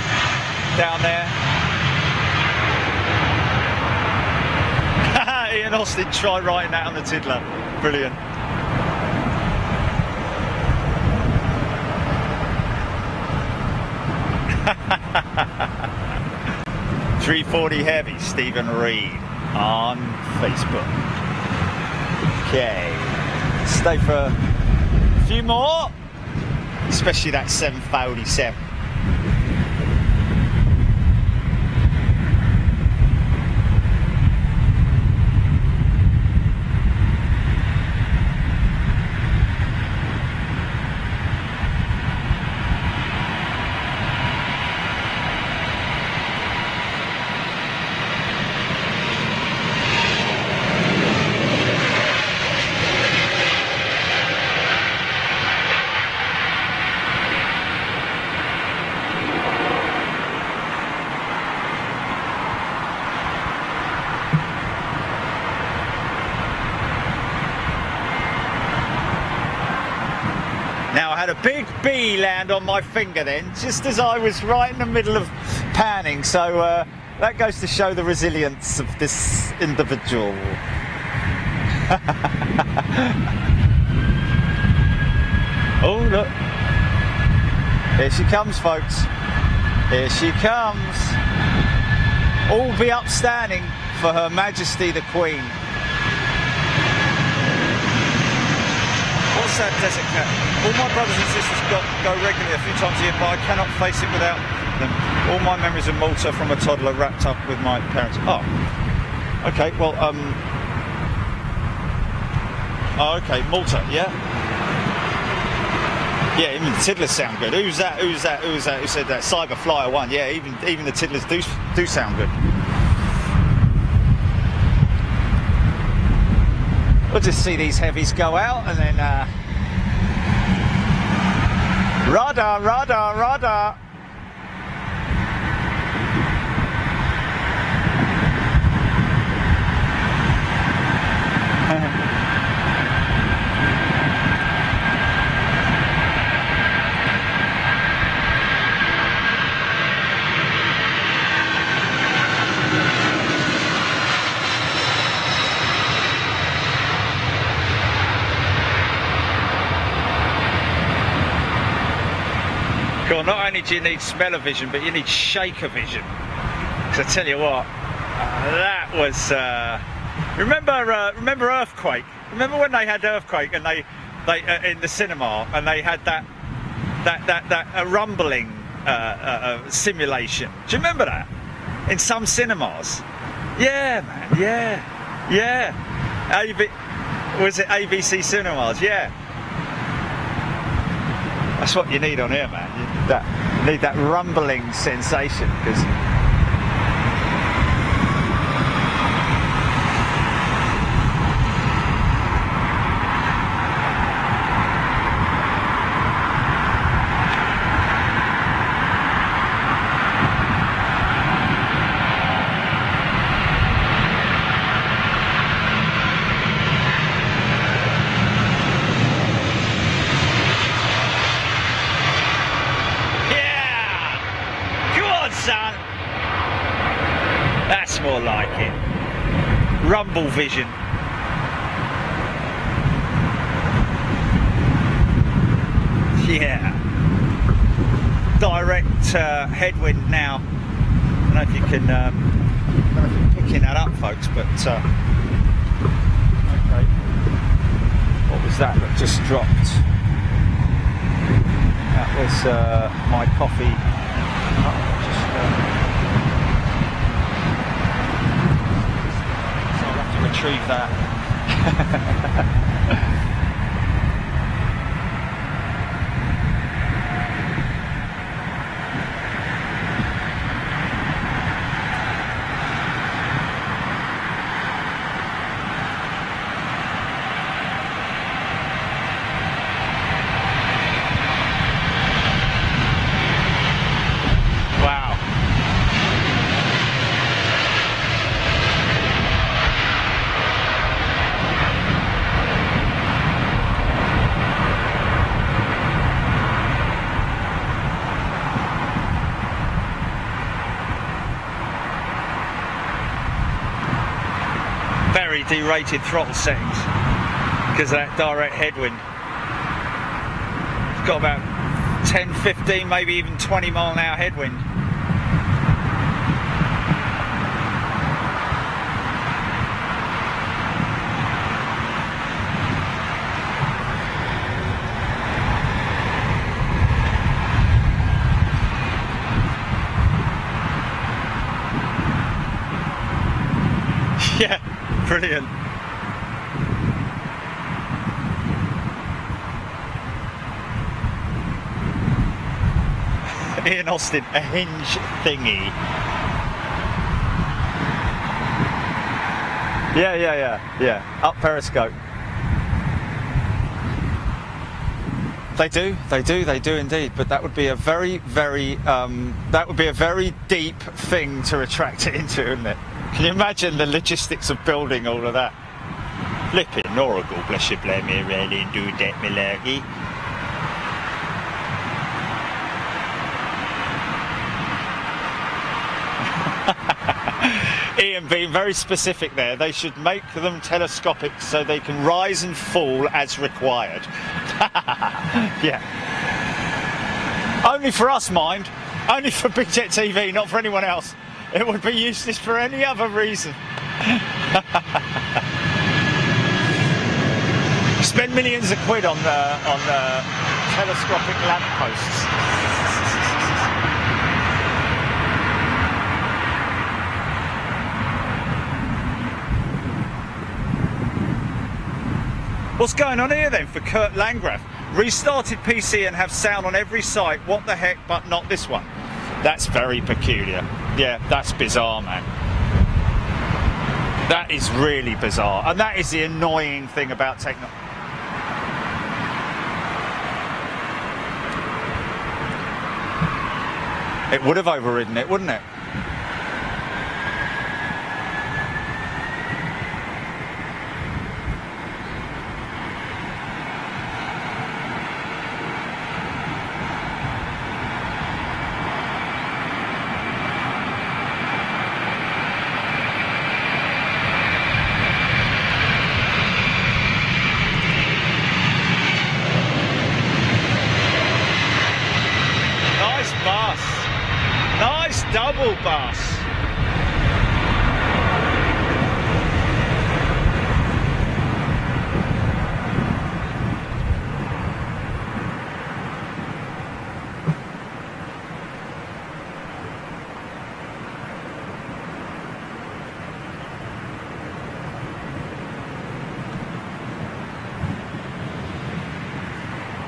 down there. Ian Austin, try writing that on the Tiddler. Brilliant. .340 Heavy, Stephen Reed on Facebook. Okay, stay for a few more, especially that 747. Now, I had a big bee land on my finger then, just as I was right in the middle of panning, so that goes to show the resilience of this individual. Oh, look. Here she comes, folks. Here she comes. All be upstanding for Her Majesty the Queen. What's that, Desert Cat? All my brothers and sisters go regularly a few times a year, but I cannot face it without them. All my memories of Malta from a toddler wrapped up with my parents. Oh, okay, well, oh, okay, Malta, yeah? Yeah, even the Tiddlers sound good. Who's that? Who said that? Cyberflyer 1, yeah, even the Tiddlers do sound good. We'll just see these heavies go out and then radar, radar, radar. Cool. Not only do you need smell-o-vision, but you need shake-o-vision. Because I tell you what, that was. Remember Earthquake? Remember when they had Earthquake and they in the cinema and they had that rumbling simulation? Do you remember that in some cinemas? Yeah, man. Yeah. Was it ABC Cinemas? Yeah. That's what you need on here, man. You need that rumbling sensation, because that's more like it. Rumble vision. Yeah. direct headwind now. I don't know if you can picking that up, folks, but okay. What was that just dropped? That was my coffee. So I'll have to retrieve that. Very derated throttle settings because of that direct headwind. It's got about 10, 15, maybe even 20 mile an hour headwind. Yeah. Brilliant. Ian Austin, a hinge thingy. Yeah. Up periscope. They do indeed. But that would be a very deep thing to retract it into, wouldn't it? Can you imagine the logistics of building all of that? Flipping Oracle, bless you, blame me, really do that, me lurgy. Ian being very specific there. They should make them telescopic so they can rise and fall as required. Yeah. Only for us, mind. Only for Big Jet TV, not for anyone else. It would be useless for any other reason. Spend millions of quid on telescopic lampposts. What's going on here then for Kurt Landgraf? Restarted PC and have sound on every site. What the heck, but not this one. That's very peculiar. Yeah, that's bizarre, man. That is really bizarre. And that is the annoying thing about technology. It would have overridden it, wouldn't it? Double bus.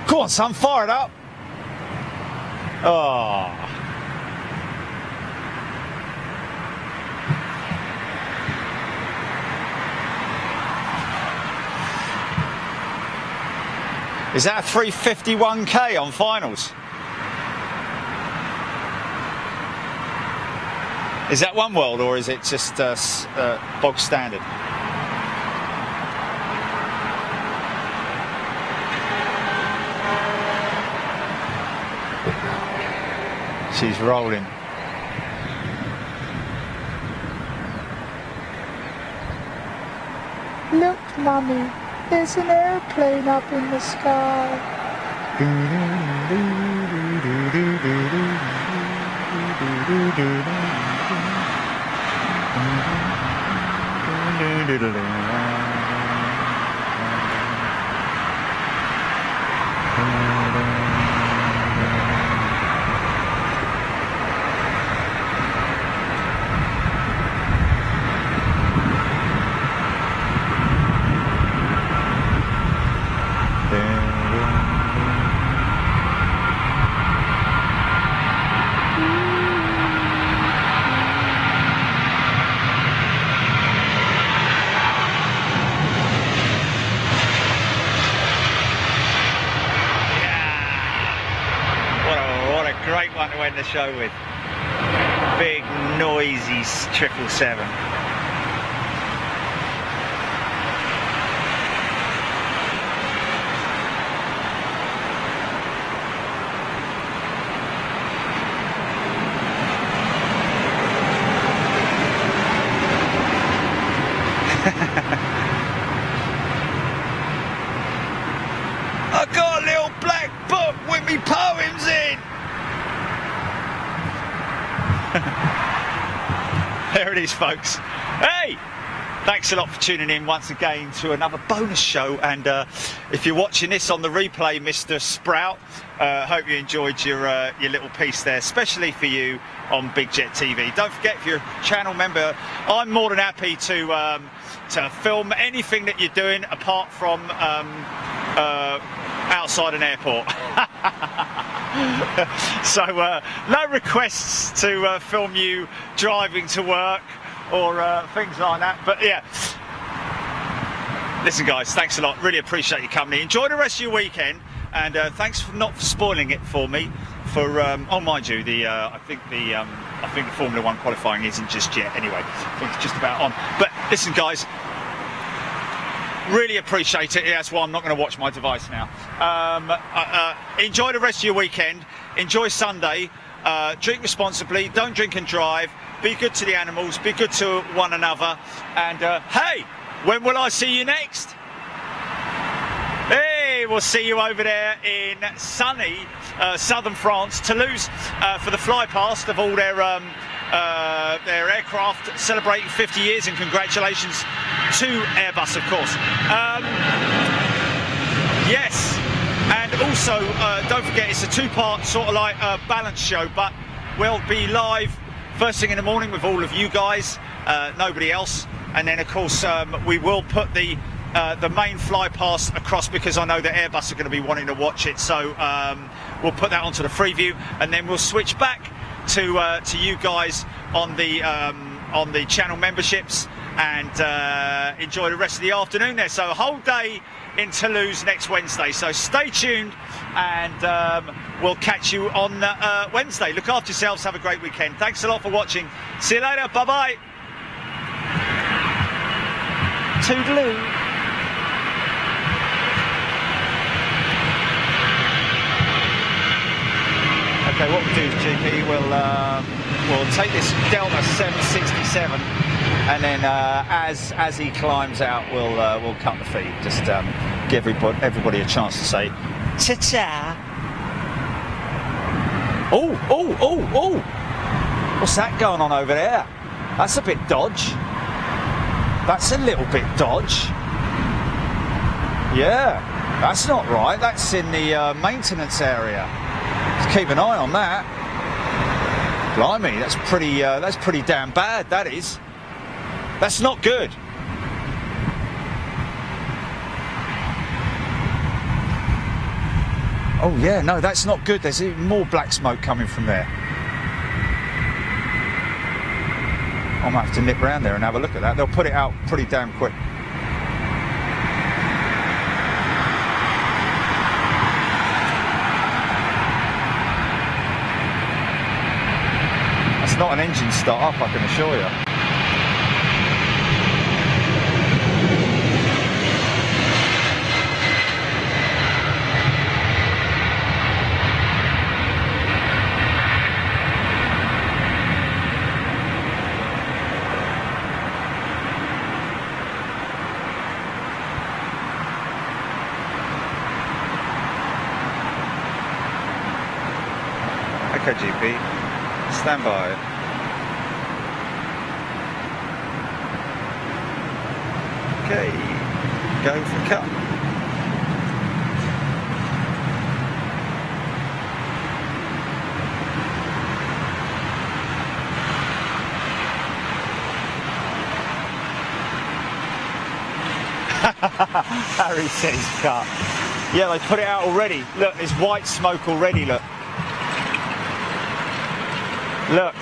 Go on, son, fire it up. Oh. Is that a 351k on finals? Is that One World or is it just bog standard? She's rolling. Look, Mummy, there's an airplane up in the sky. Great one to end the show with. Big noisy 777. I got a little black book with me poems in. There it is, folks. Hey, thanks a lot for tuning in once again to another bonus show. And if you're watching this on the replay, Mr. Sprout, hope you enjoyed your little piece there, especially for you on Big Jet TV. Don't forget, if you're a channel member, I'm more than happy to film anything that you're doing apart from outside an airport. So no requests to film you driving to work or things like that, but yeah, listen guys, thanks a lot, really appreciate you coming. Enjoy the rest of your weekend, and thanks for not spoiling it for me for oh, mind you, I think the Formula 1 qualifying isn't just yet anyway. I think it's just about on, but listen guys, really appreciate it. That's why I'm not going to watch my device now. Enjoy the rest of your weekend. Enjoy Sunday. Drink responsibly. Don't drink and drive. Be good to the animals. Be good to one another. And hey, when will I see you next? Hey, we'll see you over there in sunny southern France, Toulouse, for the fly past of all their aircraft celebrating 50 years, and congratulations to Airbus, of course. Yes, and also don't forget, it's a two-part sort of like balance show, but we'll be live first thing in the morning with all of you guys, nobody else, and then of course we will put the main fly past across, because I know that Airbus are going to be wanting to watch it, so we'll put that onto the Freeview, and then we'll switch back to you guys on the channel memberships, and enjoy the rest of the afternoon there. So a whole day in Toulouse next Wednesday, so stay tuned, and we'll catch you on Wednesday. Look after yourselves, have a great weekend. Thanks a lot for watching. See you later, bye bye. Toodaloo. Okay, what we'll do is, GP, we'll take this Delta 767, and then as he climbs out, we'll cut the feed. Just give everybody a chance to say ta-ta. Oh! What's that going on over there? That's a bit dodge. That's a little bit dodge. Yeah, that's not right. That's in the maintenance area. Let's keep an eye on that. Blimey, that's pretty damn bad, that is. That's not good. Oh yeah, no, that's not good. There's even more black smoke coming from there. I might have to nip round there and have a look at that. They'll put it out pretty damn quick. That's not an engine start up, I can assure you. Okay, GP. Stand by. Okay, go for cut. Harry said he's cut. Yeah, they put it out already. Look, there's white smoke already, look. Look.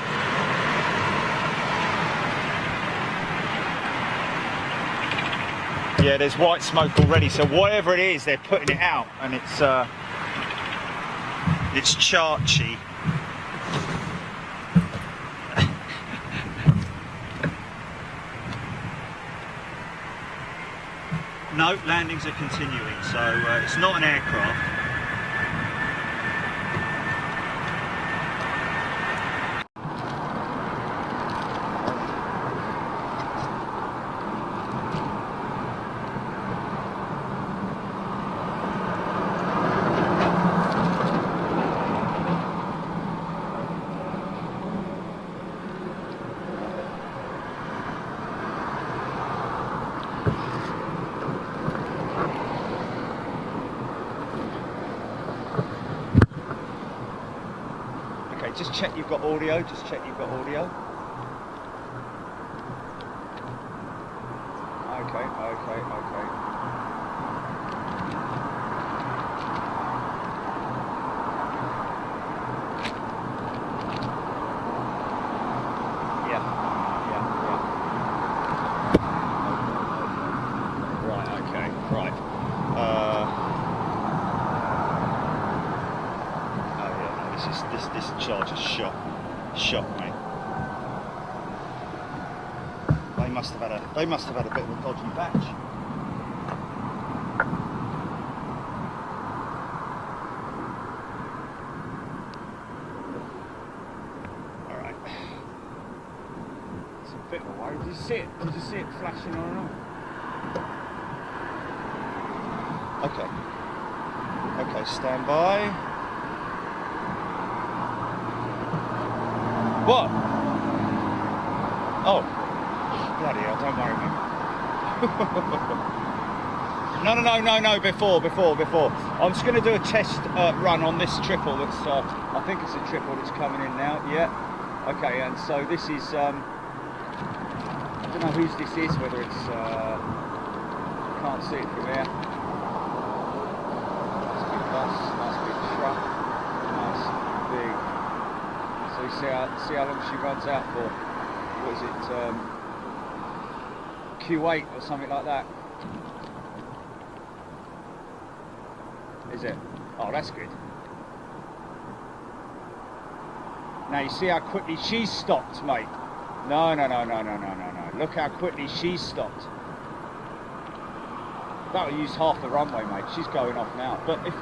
Yeah, there's white smoke already, so whatever it is, they're putting it out, and it's charchy. No, landings are continuing, so it's not an aircraft. Just check you've got audio, just check you've got audio. Okay. Yeah. Right, okay, right. This charge is shot, mate. They must have had a bit of a dodgy batch. All right. It's a bit of a worry. Did you see it? Did you see it flashing on and off? Okay, stand by. What? Oh, bloody hell, don't worry, mate. No, before. I'm just going to do a test run on this triple that's, I think it's a triple that's coming in now, yeah. Okay, and so this is, I don't know whose this is, whether it's, can't see it from here. Nice big bus, nice big truck, nice big. So you see how long she runs out for. What is it? Q8 or something like that. Is it? Oh, that's good. Now you see how quickly she's stopped, mate. No. Look how quickly she's stopped. That'll use half the runway, mate. She's going off now. But if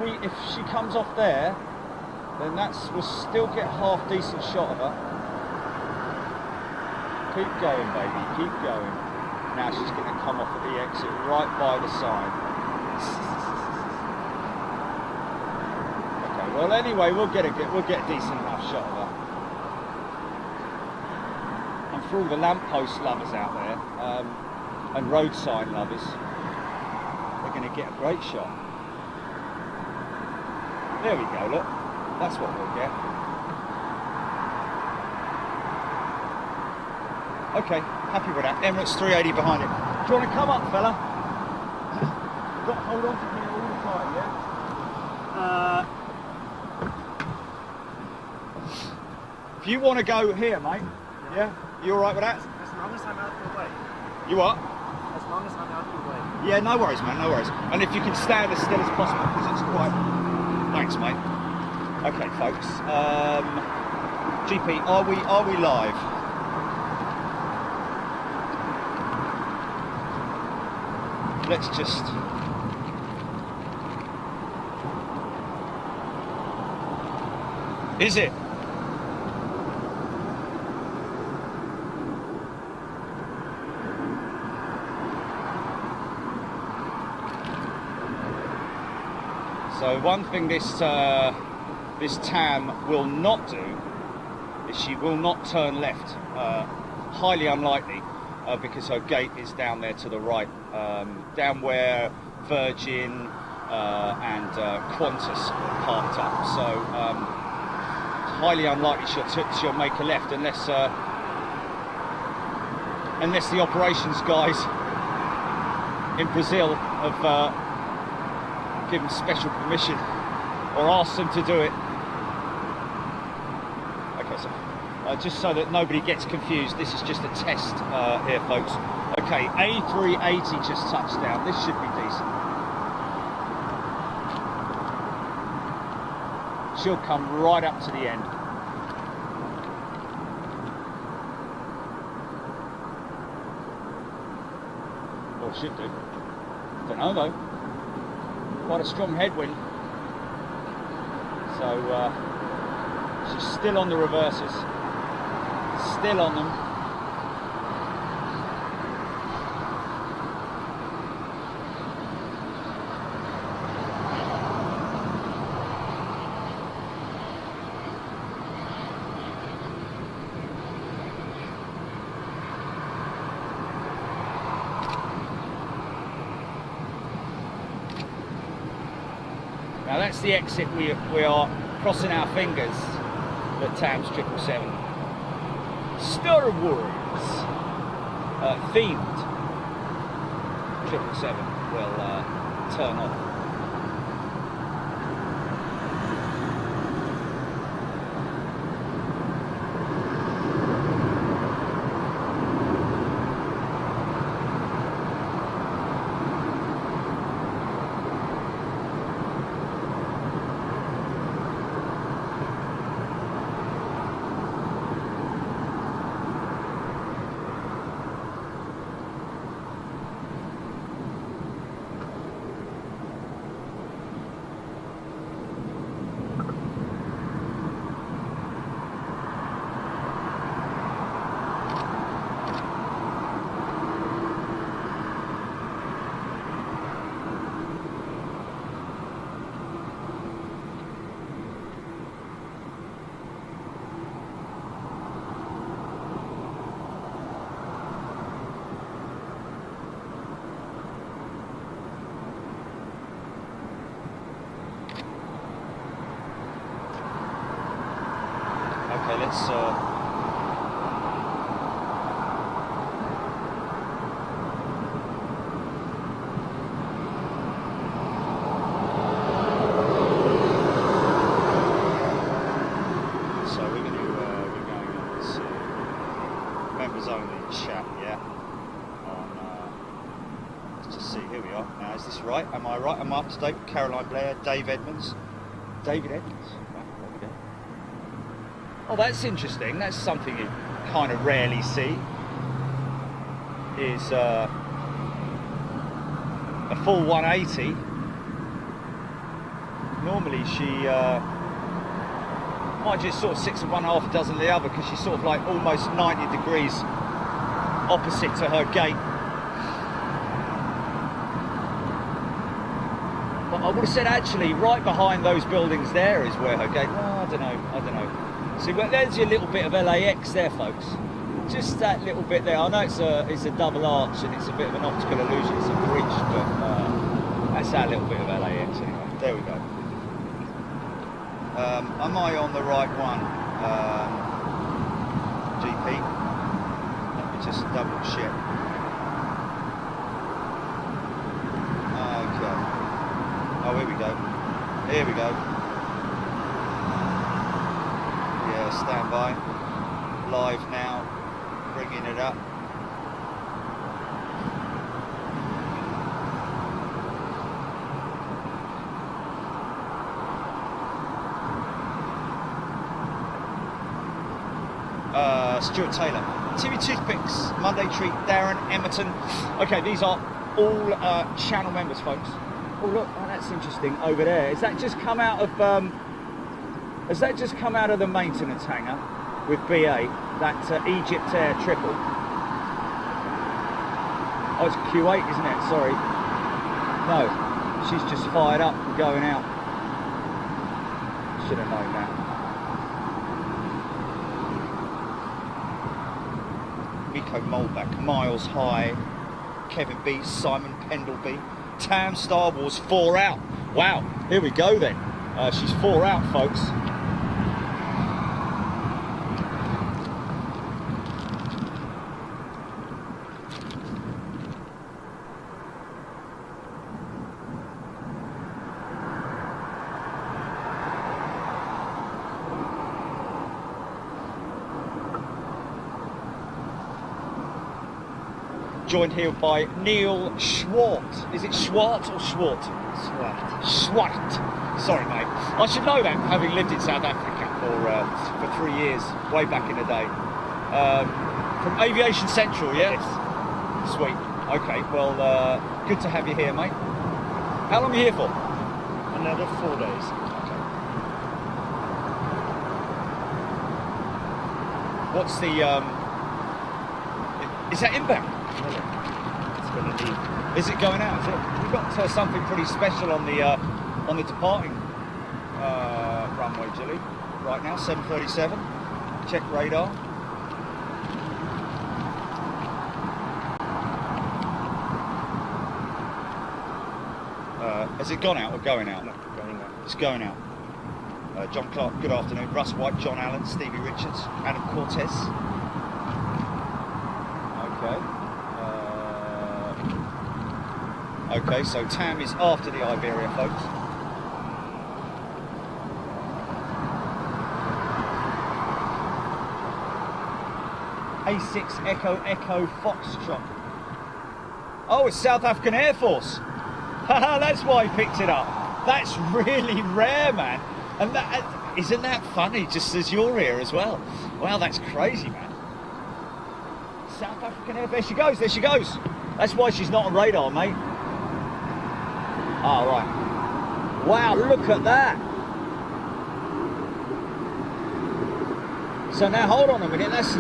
she comes off there, then we'll still get half decent shot of her. Keep going, baby, keep going. Now she's going to come off at the exit right by the side. Okay, well anyway, we'll get a decent enough shot of her. And for all the lamppost lovers out there, and road sign lovers, they're going to get a great shot. There we go, look. That's what we'll get. Okay, happy with that. Emirates 380 behind it. Do you want to come up, fella? You've got to hold on to me all the time, yeah? If you want to go here, mate, yeah? You alright with that? As long as I'm out of the way. You what? As long as I'm out of the way. Yeah, no worries, man, no worries. And if you can stand as still as possible, because it's quite... Thanks, mate. Okay, folks. GP, are we live? Let's just... Is it? So one thing this TAM will not do she will not turn left. Highly unlikely, because her gate is down there to the right, down where Virgin and Qantas are parked up. So highly unlikely she'll make a left unless the operations guys in Brazil have given special permission or asked them to do it. Okay, so just so that nobody gets confused, this is just a test here, folks. Okay, A380 just touched down. This should be decent. She'll come right up to the end. Or should do. Don't know though. Quite a strong headwind. So she's still on the reverses. Still on them. Now that's the exit we are crossing our fingers that Tams 777 Star Wars themed 777 will turn off. Okay, let's so we're going on to members only chat, yeah. Let's just see. Here we are. Now, is this right? Am I right? Am I up to date with Caroline Blair, David Edmonds? Right, there we go. Oh, that's interesting. That's something you kind of rarely see. Is a full 180. Normally she might just sort of 6 of one, half a dozen of the other, because she's sort of like almost 90 degrees opposite to her gate. But I would have said actually right behind those buildings there is where her gate. Well, I don't know. See, well, there's your little bit of LAX there, folks. Just that little bit there. I know it's a double arch and it's a bit of an optical illusion. It's a bridge, but that's our little bit of LAX anyway. There we go. Am I on the right one, GP? Let me just double check. Okay. Oh, here we go. Here we go. Yeah, stand by. Live now. Bringing it up. Stuart Taylor, TV Toothpicks, Monday Treat, Darren, Emerton. Okay, these are all channel members, folks. Oh look, oh, that's interesting over there. Has that just come out of the maintenance hangar with BA? That Egypt Air triple. Oh, it's Q8, isn't it? Sorry. No, she's just fired up and going out. Should have known that. Miko Moldback, Miles High, Kevin B, Simon Pendleby, Tam Star Wars 4 out. Wow, here we go then. She's 4 out, folks. Joined here by Neil Schwart. Is it Schwart or Schwart? Swart. Sorry, mate. I should know that, having lived in South Africa for 3 years, way back in the day. From Aviation Central, yeah? Yes. Sweet. Okay, well, good to have you here, mate. How long are you here for? Another 4 days. What's the, is that inbound? It's going to leave. Is it going out? Is it? We've got something pretty special on the departing runway, Jilly. Right now, 7:37. Check radar. Has it gone out or going out? No, going out. It's going out. John Clark, good afternoon. Russ White, John Allen, Stevie Richards, Adam Cortez. Okay. Okay, so Tam is after the Iberia, folks. A6 Echo Foxtrot. Oh, it's South African Air Force. Haha, that's why he picked it up. That's really rare, man. And that, isn't that funny, just as you're here as well? Wow, that's crazy, man. South African Air Force. There she goes. That's why she's not on radar, mate. Oh, right. Wow, look at that. So now, hold on a minute. That's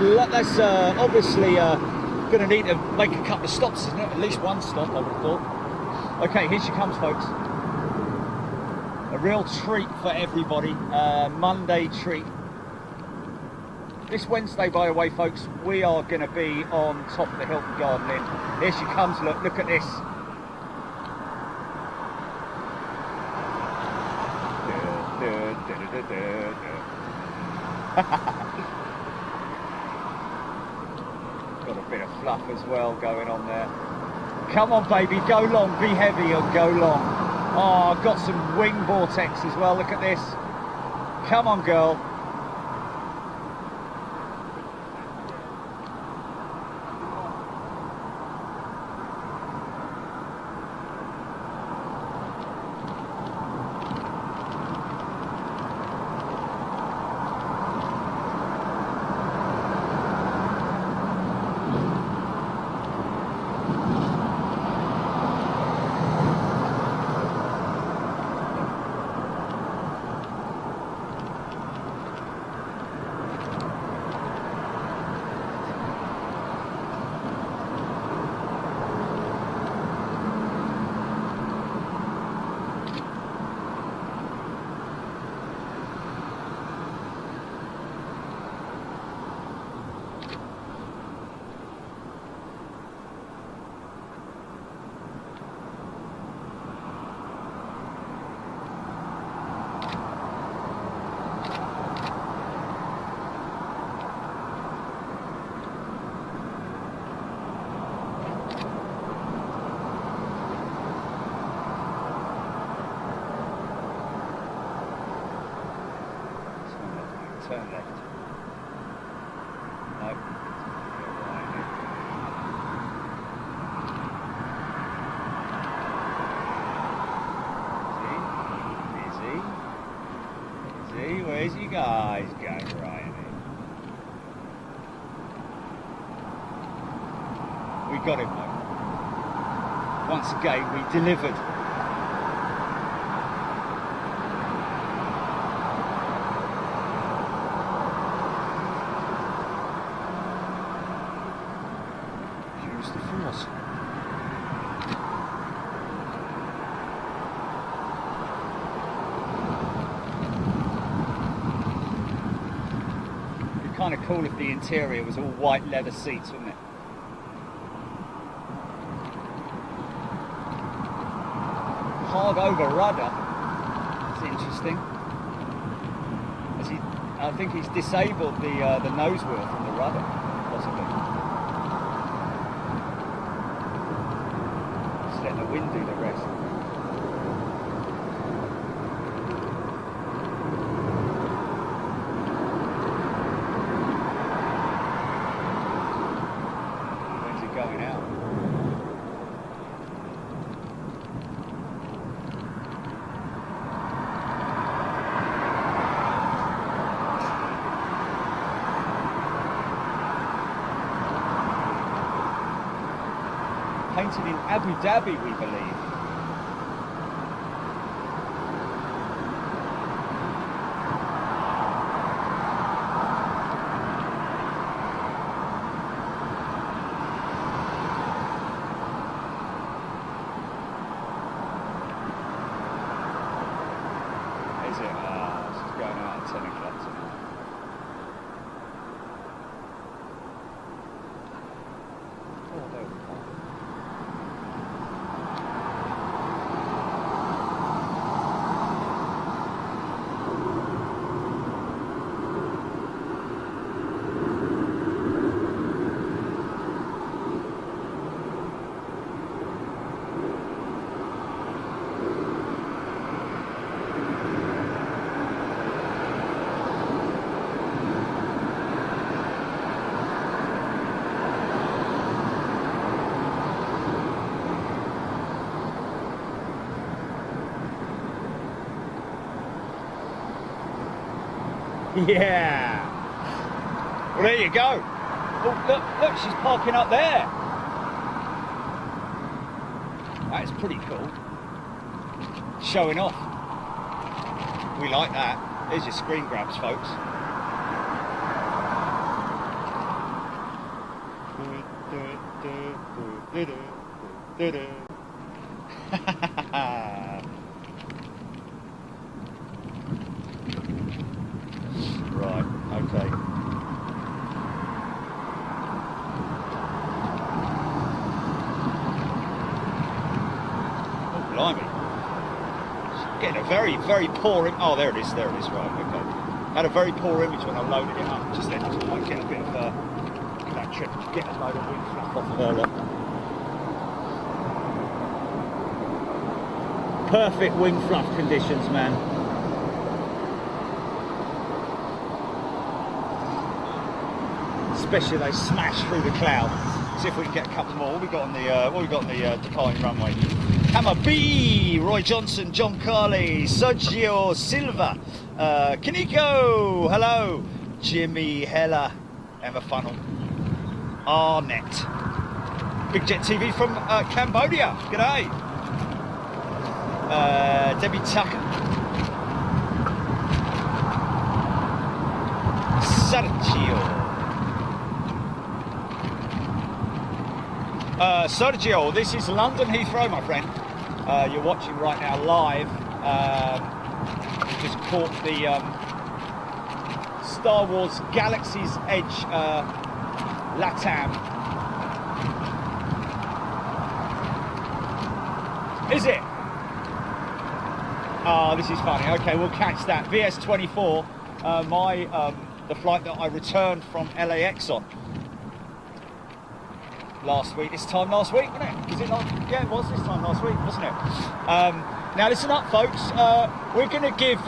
obviously going to need to make a couple of stops, isn't it? At least one stop, I would have thought. Okay, here she comes, folks. A real treat for everybody. Monday treat. This Wednesday, by the way, folks, we are going to be on top of the Hilton Garden Inn. Here she comes. Look at this. Got a bit of fluff as well going on there. Come on, baby, go long, be heavy and go long. Oh, I've got some wing vortex as well. Look at this. Come on, girl. Turn left. No. Easy. Where's you guys going, Ryan? We got him, though. Once again, we delivered. Kind of cool if the interior was all white leather seats, wouldn't it? Dog over rudder. It's interesting. I think he's disabled the nose wheel from the rudder, possibly. Just letting the wind do the rest. When's it going out? Painted in Abu Dhabi, we believe. Is it? It's just going out at 10 o'clock tonight. Oh, there we go. Yeah. Well, there you go. Oh, look, she's parking up there. That is pretty cool. Showing off. We like that. There's your screen grabs, folks. Right, okay. Oh, blimey. Getting a very, very poor oh, there it is, right, okay. Had a very poor image when I loaded it up, just then, just might get a bit of, look at that trip, get a load of wind fluff off of her, look. Perfect wing fluff conditions, man. Especially they smash through the cloud. See if we can get a couple more. What we got on the departing runway? Hammer B, Roy Johnson, John Carley, Sergio Silva, Kiniko, hello, Jimmy Heller, Emma Funnel, Arnett, Big Jet TV from Cambodia. G'day. Debbie Tucker, Sergio, this is London Heathrow, my friend. You're watching right now live. Just caught the Star Wars Galaxy's Edge Latam. Is it? Oh, this is funny. Okay, we'll catch that. VS24, the flight that I returned from LAX on last week. This time last week, wasn't it? Was it not? Yeah, it was this time last week, wasn't it? Now listen up, folks. We're gonna give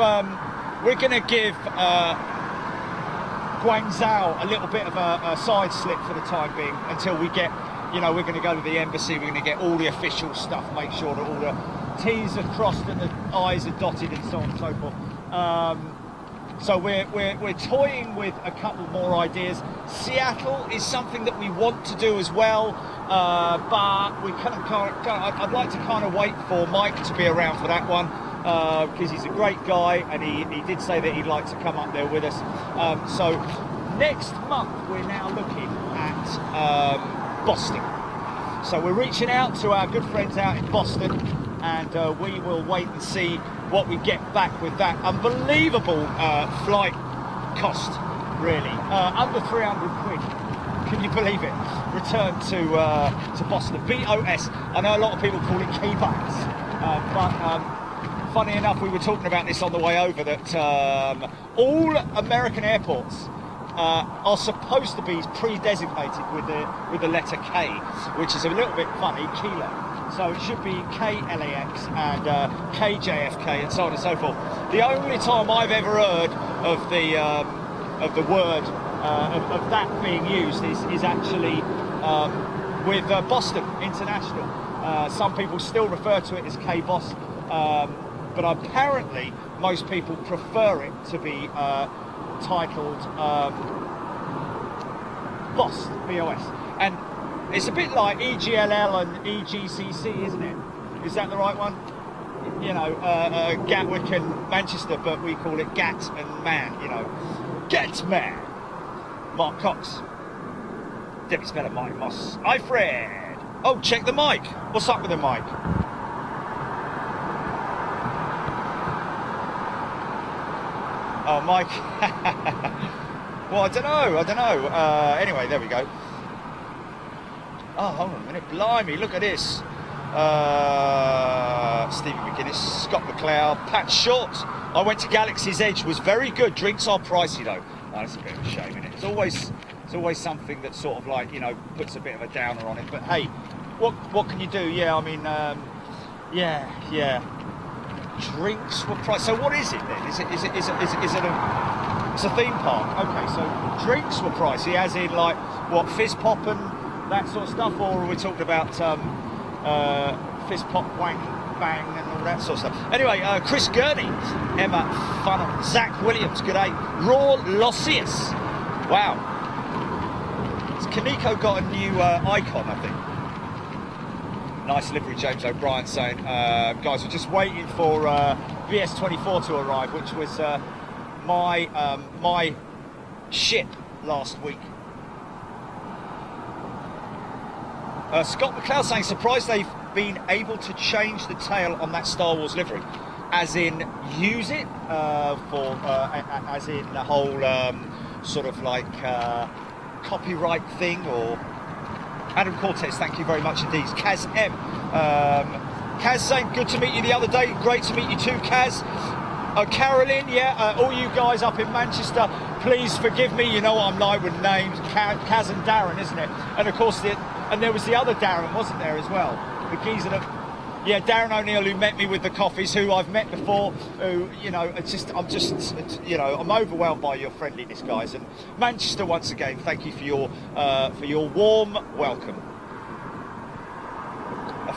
Guangzhou a little bit of a side slip for the time being until we get, we're going to go to the embassy. We're going to get all the official stuff, make sure that all the T's are crossed and the I's are dotted and so on and so forth. So we're toying with a couple more ideas. Seattle is something that we want to do as well, but I'd like to kind of wait for Mike to be around for that one, because he's a great guy and he did say that he'd like to come up there with us. So next month we're now looking at Boston. So we're reaching out to our good friends out in Boston, and we will wait and see what we get back with that unbelievable flight cost, really. Under 300 quid. Can you believe it? Return to Boston. BOS. I know a lot of people call it Key Bucks. But funny enough, we were talking about this on the way over, that all American airports are supposed to be pre-designated with the letter K, which is a little bit funny, kilo. So it should be KLAX and KJFK and so on and so forth. The only time I've ever heard of the word of that being used is actually with Boston International. Some people still refer to it as K-Bos, but apparently most people prefer it to be titled BOS, B-O-S. And it's a bit like EGLL and EGCC, isn't it? Is that the right one? You know, Gatwick and Manchester, but we call it Gat and Man, you know. Get Man! Mark Cox. Debbie Speller, Mike Moss. Hi, Fred! Oh, check the mic. What's up with the mic? Oh, Mike. Well, I don't know. Anyway, there we go. Oh, hold on a minute. Blimey, look at this. Stevie McGuinness, Scott McLeod, Pat Short. I went to Galaxy's Edge, was very good. Drinks are pricey though. Oh, that's a bit of a shame, isn't it? It's always something that sort of like, you know, puts a bit of a downer on it. But hey, what can you do? Yeah, I mean, yeah. Drinks were pricey. So what is it then? Is it it's a theme park? Okay, so drinks were pricey, as in like what, fizz pop and that sort of stuff, or are we talking about fizz pop, wang, bang, and all that sort of stuff? Anyway, Chris Gurney, Emma Funnell, Zach Williams, good day. Raw Lossius, wow. Kaneko got a new icon, I think. Nice livery, James O'Brien saying, guys, we're just waiting for VS24 to arrive, which was my ship last week. Scott McLeod saying, surprised they've been able to change the tail on that Star Wars livery, as in use it as in the whole sort of like copyright thing, or... Adam Cortez, thank you very much indeed. Kaz M. Kaz saying, good to meet you the other day. Great to meet you too, Kaz. Carolyn, yeah, all you guys up in Manchester, please forgive me. You know what I'm like with names. Kaz and Darren, isn't it? And of course, and there was the other Darren, wasn't there, as well? The geezer that... Yeah, Darren O'Neill, who met me with the coffees, who I've met before, who, you know, I'm overwhelmed by your friendliness, guys. And Manchester, once again, thank you for your warm welcome.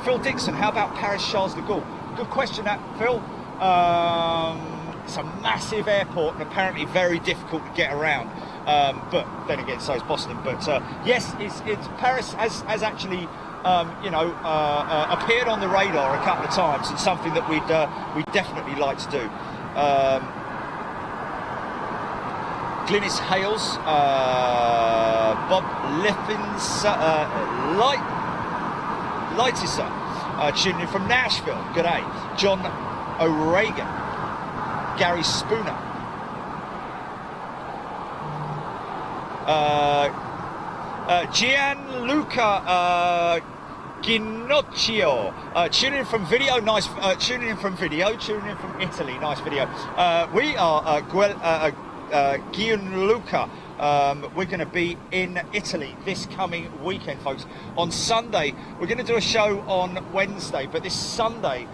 Phil Dixon, how about Paris Charles de Gaulle? Good question, that, Phil. It's a massive airport and apparently very difficult to get around. But then again, so is Boston. But yes, it's Paris has actually... appeared on the radar a couple of times, and something that we'd definitely like to do. Glynis Hales, Bob Liffins, Lightisa, tuning in from Nashville. Good day. John O'Regan, Gary Spooner. Gianluca Ginocchio, tuning in from video, nice. Tuning in from Italy, nice video. We are Gianluca. We're going to be in Italy this coming weekend, folks. On Sunday, we're going to do a show on Wednesday, but this Sunday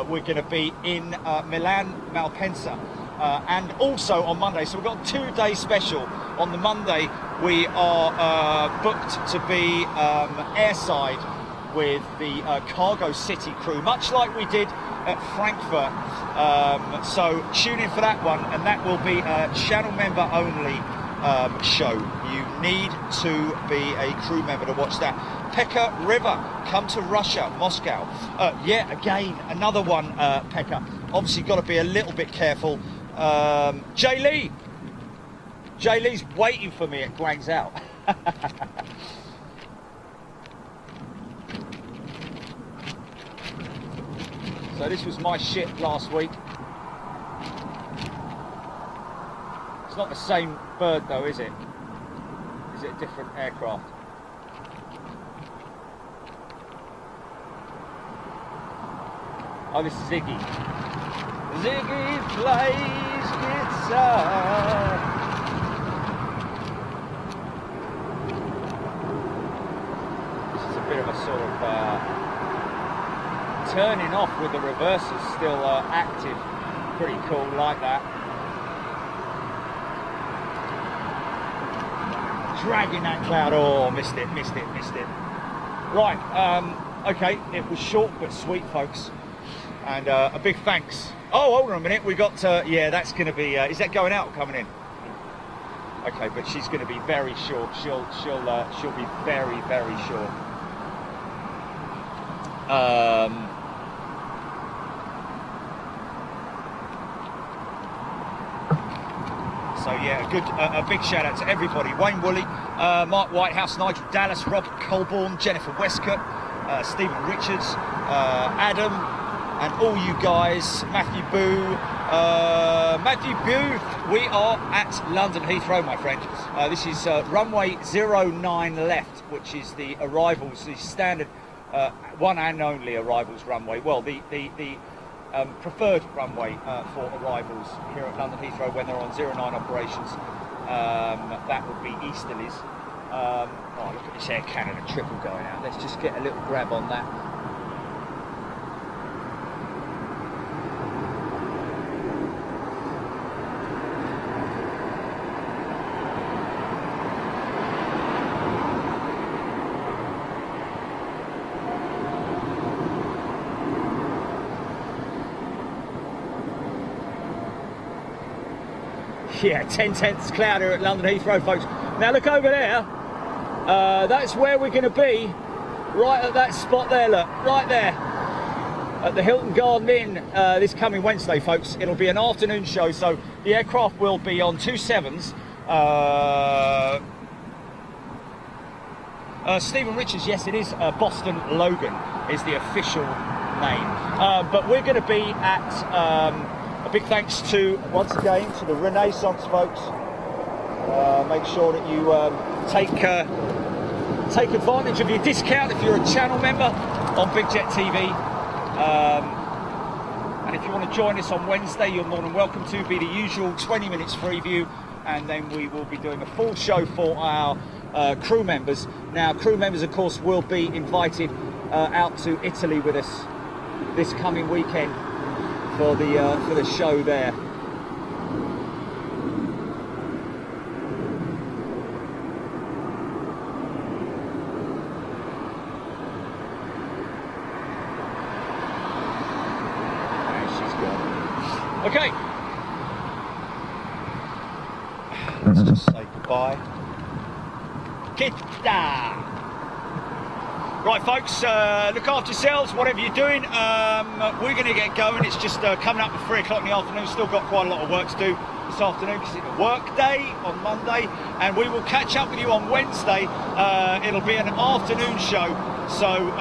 we're going to be in Milan Malpensa. And also on Monday, so we've got a 2-day special. On the Monday, we are booked to be airside with the Cargo City crew, much like we did at Frankfurt. So tune in for that one, and that will be a channel member only show. You need to be a crew member to watch that. Pekka River, come to Russia, Moscow. Yeah, again, another one, Pekka. Obviously got to be a little bit careful. Jay Lee's waiting for me at Guangzhou. So this was my ship last week. It's not the same bird though, is it? Is it a different aircraft? Oh, this is Ziggy. Ziggy plays guitar. This is a bit of a sort of turning off with the reversers still active. Pretty cool, like that. Dragging that cloud. Oh, missed it. Right, okay, it was short but sweet, folks. And a big thanks. Oh, hold on a minute, we got, yeah, that's going to be, is that going out or coming in? Okay, but she's going to be very short. She'll be very, very short. So yeah, a big shout out to everybody. Wayne Woolley, Mark Whitehouse, Nigel Dallas, Robert Colborne, Jennifer Westcott, Stephen Richards, Adam, and all you guys, Matthew Boo. We are at London Heathrow, my friend. This is runway 09 left, which is the arrivals, the standard one and only arrivals runway. Well, the preferred runway for arrivals here at London Heathrow when they're on 09 operations. That would be easterlies. Oh, look at this Air Canada triple going out. Let's just get a little grab on that. Yeah, 10/10 cloud here at London Heathrow, folks. Now look over there. That's where we're going to be. Right at that spot there, look. Right there. At the Hilton Garden Inn this coming Wednesday, folks. It'll be an afternoon show, so the aircraft will be on 27s. Stephen Richards, yes, it is. Boston Logan is the official name. But we're going to be at... a big thanks to, once again, to the Renaissance folks. Make sure that you take advantage of your discount if you're a channel member on Big Jet TV. And if you want to join us on Wednesday, you're more than welcome to. Be the usual 20 minutes free view, and then we will be doing a full show for our crew members. Now, crew members, of course, will be invited out to Italy with us this coming weekend for the show there. And she's gone. Okay. Let's just say goodbye. Kita. Right, folks, look after yourselves, whatever you're doing. We're going to get going. It's just coming up at 3 o'clock in the afternoon. Still got quite a lot of work to do this afternoon because it's a work day on Monday. And we will catch up with you on Wednesday. It'll be an afternoon show. So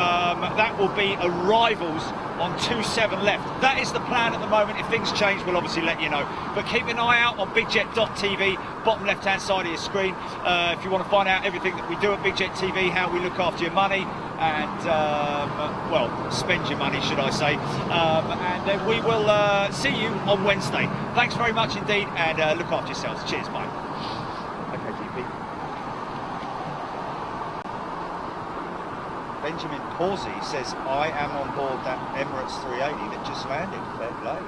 that will be arrivals on 27 left. That is the plan at the moment. If things change, we'll obviously let you know. But keep an eye out on bigjet.tv, bottom left-hand side of your screen. If you want to find out everything that we do at Big Jet TV, how we look after your money, and well, spend your money, should I say. And then we will see you on Wednesday. Thanks very much indeed, and look after yourselves. Cheers, bye. Okay, GP. Benjamin Pawsey says, I am on board that Emirates 380 that just landed. Fair play.